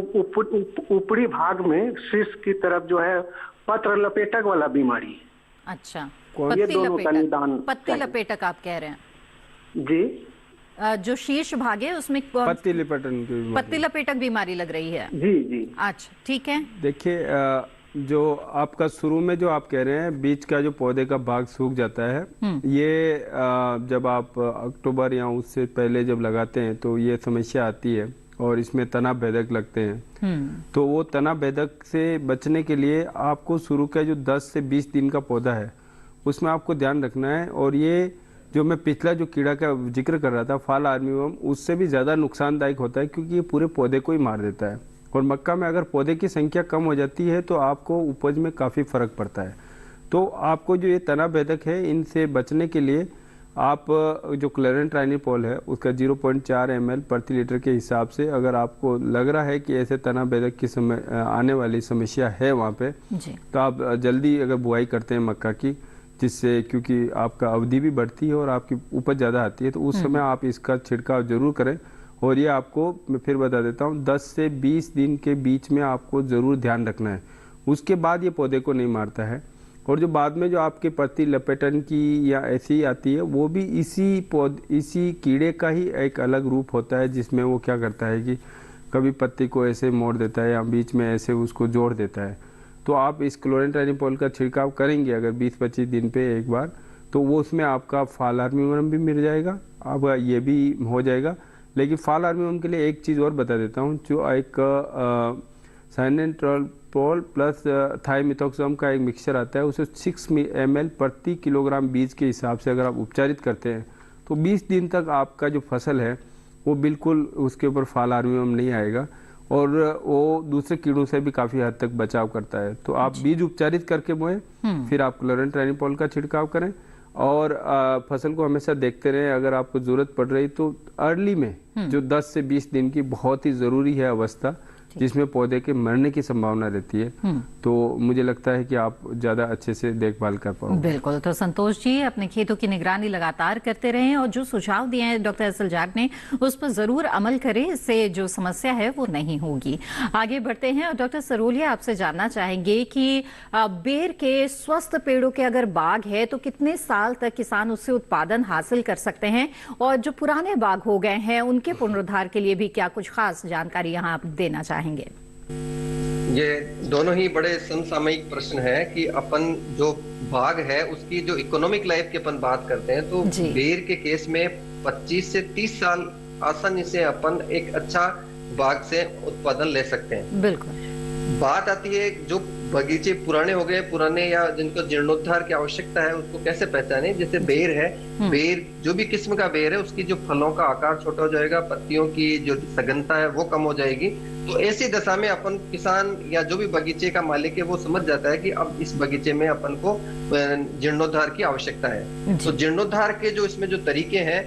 ऊपरी भाग में शीर्ष की तरफ जो है पत्र लपेटक वाला बीमारी। अच्छा, ये दोनों का निदान। पत्ती लपेटक आप कह रहे हैं? जी। जो शीर्ष भाग है उसमें पत्ती लपेटक बीमारी लग रही है। जी जी। अच्छा ठीक है। देखिए जो आपका शुरू में जो आप कह रहे हैं बीच का जो पौधे का भाग सूख जाता है, ये जब आप अक्टूबर या उससे पहले जब लगाते हैं तो ये समस्या आती है और इसमें तना भेदक लगते हैं। तो वो तना भेदक से बचने के लिए आपको शुरू का जो 10 से 20 दिन का पौधा है उसमें आपको ध्यान रखना है। और ये जो मैं पिछला जो कीड़ा का जिक्र कर रहा था फाल आर्मीवर्म, उससे भी ज़्यादा नुकसानदायक होता है क्योंकि ये पूरे पौधे को ही मार देता है। और मक्का में अगर पौधे की संख्या कम हो जाती है तो आपको उपज में काफ़ी फर्क पड़ता है। तो आपको जो ये तना भेदक है इनसे बचने के लिए आप जो क्लोरेंट्रानिपोल है उसका 0.4 ml प्रति लीटर के हिसाब से, अगर आपको लग रहा है कि ऐसे तना भेदक की आने वाली समस्या है वहाँ पे, तो आप जल्दी अगर बुआई करते हैं मक्का की, जिससे क्योंकि आपका अवधि भी बढ़ती है और आपकी उपज ज़्यादा आती है, तो उस समय आप इसका छिड़काव जरूर करें। और ये आपको मैं फिर बता देता हूँ 10 से 20 दिन के बीच में आपको ज़रूर ध्यान रखना है। उसके बाद ये पौधे को नहीं मारता है। और जो बाद में जो आपके पत्ती लपेटन की या ऐसी आती है वो भी इसी कीड़े का ही एक अलग रूप होता है, जिसमें वो क्या करता है कि कभी पत्ती को ऐसे मोड़ देता है या बीच में ऐसे उसको जोड़ देता है। तो आप इस क्लोरेंट्रानिपोल का छिड़काव करेंगे अगर 20-25 दिन पे एक बार, तो वो उसमें आपका फाल आर्मीवर्म भी मिल जाएगा, अब ये भी हो जाएगा। लेकिन फाल आर्मीवर्म के लिए एक चीज़ और बता देता हूँ, जो एक साइनेंट्रोल प्लस थाइमिथोक्सम का एक मिक्सचर आता है, उसे 6 ml प्रति किलोग्राम बीज के हिसाब से अगर आप उपचारित करते हैं तो 20 दिन तक आपका जो फसल है वो बिल्कुल उसके ऊपर फाल आर्मीवर्म नहीं आएगा और वो दूसरे कीड़ों से भी काफ़ी हद तक बचाव करता है। तो आप बीज उपचारित करके बोएं, फिर आप क्लोरेंट्रानिपोल का छिड़काव करें और फसल को हमेशा देखते रहें। अगर आपको जरूरत पड़ रही तो अर्ली में जो 10 से 20 दिन की बहुत ही जरूरी है अवस्था, जिसमें पौधे के मरने की संभावना रहती है, तो मुझे लगता है कि आप ज्यादा अच्छे से देखभाल कर पाओगे। बिल्कुल। तो संतोष जी अपने खेतों की निगरानी लगातार करते रहें और जो सुझाव दिए हैं डॉक्टर असलजाग ने उस पर जरूर अमल करें, इससे जो समस्या है वो नहीं होगी। आगे बढ़ते हैं और डॉक्टर सरोलिया आपसे जानना चाहेंगे कि बेर के स्वस्थ पेड़ों के अगर बाग है तो कितने साल तक किसान उससे उत्पादन हासिल कर सकते हैं, और जो पुराने बाग हो गए हैं उनके पुनरुद्धार के लिए भी क्या कुछ खास जानकारी यहाँ आप देना चाहेंगे? ये दोनों ही बड़े समसामयिक प्रश्न है कि अपन जो बाघ है उसकी जो इकोनॉमिक लाइफ की अपन बात करते हैं तो बेर के केस में 25 से 30 साल आसानी से अपन एक अच्छा बाघ से उत्पादन ले सकते हैं। बिल्कुल। बात आती है जो बगीचे पुराने हो गए, पुराने या जिनको जीर्णोद्धार की आवश्यकता है उसको कैसे पहचाने। जैसे बेर है, बेर जो भी किस्म का बेर है उसकी जो फलों का आकार छोटा हो जाएगा, पत्तियों की जो सघनता है वो कम हो जाएगी। तो ऐसी दशा में अपन किसान या जो भी बगीचे का मालिक है वो समझ जाता है कि अब इस बगीचे में अपन को जीर्णोद्धार की आवश्यकता है। तो जीर्णोद्धार के जो इसमें जो तरीके हैं,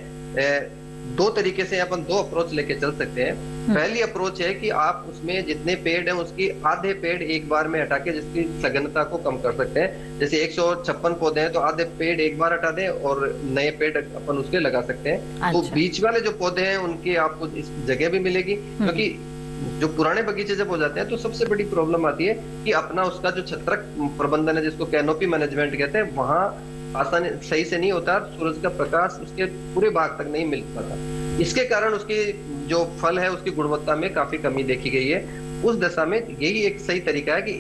दो तरीके से अपन दो अप्रोच लेके चल सकते हैं। पहली अप्रोच है कि आप उसमें जितने पेड़ हैं उसकी आधे पेड़ एक बार में हटा के जिसकी सघनता को कम कर सकते हैं। जैसे 156 पौधे हैं तो आधे पेड़ एक बार हटा दें और नए पेड़ अपन उसके लगा सकते हैं। अच्छा। तो बीच वाले जो पौधे हैं उनकी आपको इस जगह भी मिलेगी, क्योंकि जो पुराने बगीचे जब हो जाते हैं तो सबसे बड़ी प्रॉब्लम आती है कि अपना उसका जो छत्रक प्रबंधन है जिसको कैनोपी मैनेजमेंट कहते हैं, वहां आसानी सही से नहीं होता, सूरज का प्रकाश उसके पूरे भाग तक नहीं मिल पाता। इसके कारण उसकी जो फल है उसकी गुणवत्ता में काफी कमी देखी गई है। उस दशा में यही एक सही तरीका है कि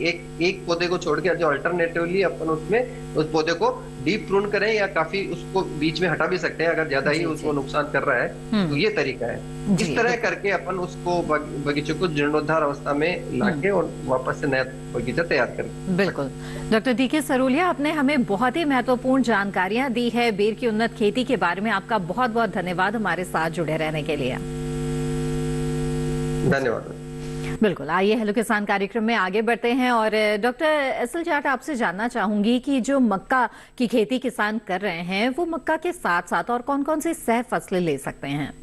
एक पौधे को छोड़ के जो अल्टरनेटिवली अपन उसमें उस पौधे को डीप प्रून करें या काफी उसको बीच में हटा भी सकते हैं अगर ज्यादा ही उसको नुकसान कर रहा है तो ये तरीका है। इस तरह करके अपन उसको बगीचे को जीर्णोद्धार अवस्था में लाके और वापस से नया बगीचा तैयार करें। बिल्कुल। डॉक्टर DK सरोलिया, आपने हमें बहुत ही महत्वपूर्ण जानकारियां दी है बेर की उन्नत खेती के बारे में। आपका बहुत बहुत धन्यवाद हमारे साथ जुड़े रहने के लिए। धन्यवाद। बिल्कुल। आइए हेलो किसान कार्यक्रम में आगे बढ़ते हैं और डॉक्टर SL जाट आपसे जानना चाहूंगी कि जो मक्का की खेती किसान कर रहे हैं वो मक्का के साथ साथ और कौन कौन सी सह फसलें ले सकते हैं?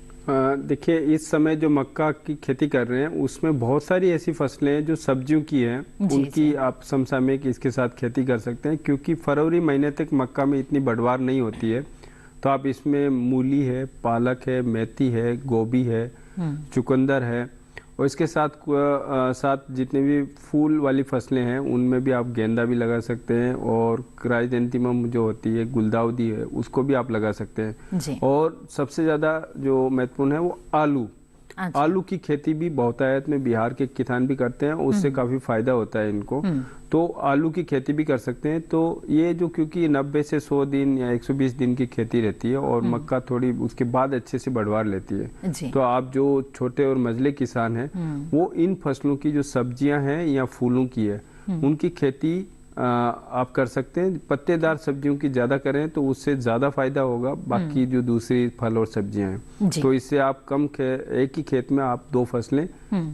देखिए, इस समय जो मक्का की खेती कर रहे हैं उसमें बहुत सारी ऐसी फसलें हैं जो सब्जियों की हैं, उनकी आप समसामयिक इसके साथ खेती कर सकते हैं। क्योंकि फरवरी महीने तक मक्का में इतनी बढ़वार नहीं होती है, तो आप इसमें मूली है, पालक है, मेथी है, गोभी है, चुकंदर है और इसके साथ जितने भी फूल वाली फसलें हैं उनमें भी आप गेंदा भी लगा सकते हैं और क्राइजेंथेमम जो होती है, गुलदाउदी है, उसको भी आप लगा सकते हैं। और सबसे ज़्यादा जो महत्वपूर्ण है वो आलू। आलू की खेती भी बहुतायत में बिहार के किसान भी करते हैं, उससे काफ़ी फायदा होता है इनको, तो आलू की खेती भी कर सकते हैं। तो ये जो क्योंकि 90 से 100 दिन या 120 दिन की खेती रहती है और मक्का थोड़ी उसके बाद अच्छे से बढ़वार लेती है, तो आप जो छोटे और मझले किसान हैं वो इन फसलों की जो सब्जियां हैं या फूलों की है उनकी खेती आप कर सकते हैं। पत्तेदार सब्जियों की ज्यादा करें तो उससे ज्यादा फायदा होगा, बाकी जो दूसरी फल और सब्जियां हैं तो इससे आप एक ही खेत में आप दो फसलें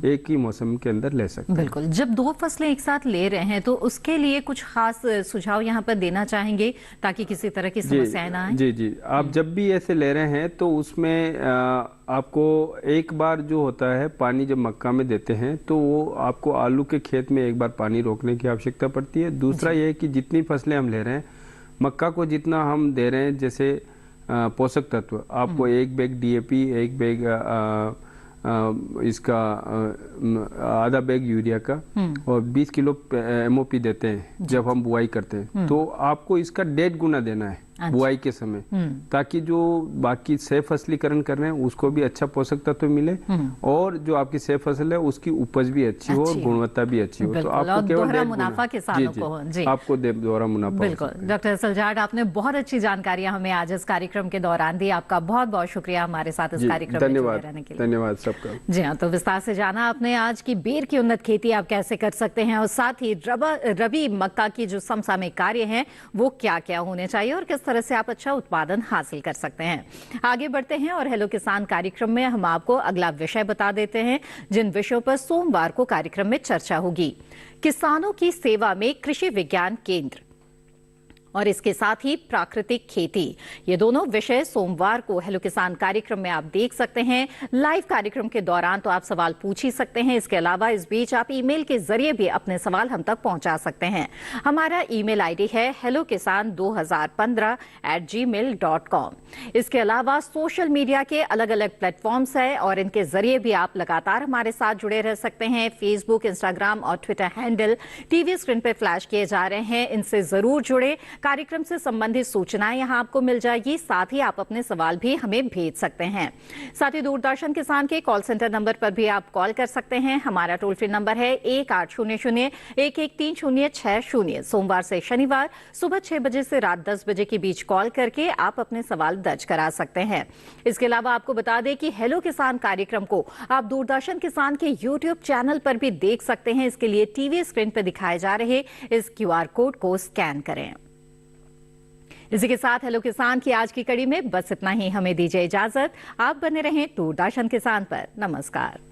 एक ही मौसम के अंदर ले सकते हैं। बिल्कुल। जब दो फसलें एक साथ ले रहे हैं तो उसके लिए कुछ खास सुझाव यहाँ पर देना चाहेंगे ताकि किसी तरह की समस्याएं ना आए? जी, आप जब भी ऐसे ले रहे हैं तो उसमें आपको एक बार जो होता है पानी जब मक्का में देते हैं तो वो आपको आलू के खेत में एक बार पानी रोकने की आवश्यकता पड़ती है। दूसरा ये है कि जितनी फसलें हम ले रहे हैं, मक्का को जितना हम दे रहे हैं जैसे पोषक तत्व, आपको एक बैग DAP, एक बैग इसका आधा बैग यूरिया का और 20 किलो MOP देते हैं जब हम बुआई करते हैं, तो आपको इसका 1.5 गुना देना है बुआई के समय, ताकि जो बाकी सह फसलीकरण कर रहे हैं उसको भी अच्छा पोषक तत्व मिले और जो आपकी सह फसल है उसकी उपज भी अच्छी हो और गुणवत्ता भी अच्छी हो। तो आपको केवल दोहरा मुनाफा किसानों को हो। जी, आपको दोहरा मुनाफा। बिल्कुल। डॉक्टर SL जाट, आपने बहुत अच्छी जानकारियां हमें आज इस कार्यक्रम के दौरान दी। आपका बहुत बहुत शुक्रिया हमारे साथ इस कार्यक्रम में जुड़े रहने के लिए। धन्यवाद सबका। जी हाँ, तो विस्तार से जाना आपने आज की बेर की उन्नत खेती आप कैसे कर सकते हैं और साथ ही रबी मक्का की जो समसामयिक कार्य हैं वो क्या क्या होने चाहिए और किस तरह से आप अच्छा उत्पादन हासिल कर सकते हैं। आगे बढ़ते हैं और हेलो किसान कार्यक्रम में हम आपको अगला विषय बता देते हैं जिन विषयों पर सोमवार को कार्यक्रम में चर्चा होगी। किसानों की सेवा में कृषि विज्ञान केंद्र और इसके साथ ही प्राकृतिक खेती, ये दोनों विषय सोमवार को हेलो किसान कार्यक्रम में आप देख सकते हैं। लाइव कार्यक्रम के दौरान तो आप सवाल पूछ ही सकते हैं, इसके अलावा इस बीच आप ईमेल के जरिए भी अपने सवाल हम तक पहुंचा सकते हैं। हमारा ईमेल आईडी है hellokisan2015@gmail.com। इसके अलावा सोशल मीडिया के अलग अलग प्लेटफॉर्म्स है और इनके जरिए भी आप लगातार हमारे साथ जुड़े रह सकते हैं। फेसबुक, इंस्टाग्राम और ट्विटर हैंडल टीवी स्क्रीन पर फ्लैश किए जा रहे हैं, इनसे जरूर जुड़े कार्यक्रम से संबंधित सूचनाएं यहां आपको मिल जाएगी। साथ ही आप अपने सवाल भी हमें भेज सकते हैं। साथ ही दूरदर्शन किसान के कॉल सेंटर नंबर पर भी आप कॉल कर सकते हैं। हमारा टोल फ्री नंबर है 1800-113060। सोमवार से शनिवार सुबह 6 बजे से रात 10 बजे के बीच कॉल करके आप अपने सवाल दर्ज करा सकते हैं। इसके अलावा आपको बता दें कि हेलो किसान कार्यक्रम को आप दूरदर्शन किसान के यूट्यूब चैनल पर भी देख सकते हैं। इसके लिए टीवी स्क्रीन पर दिखाए जा रहे इस QR कोड को स्कैन करें। इसी के साथ हेलो किसान की आज की कड़ी में बस इतना ही। हमें दीजिए इजाजत। आप बने रहें दूरदर्शन किसान पर। नमस्कार।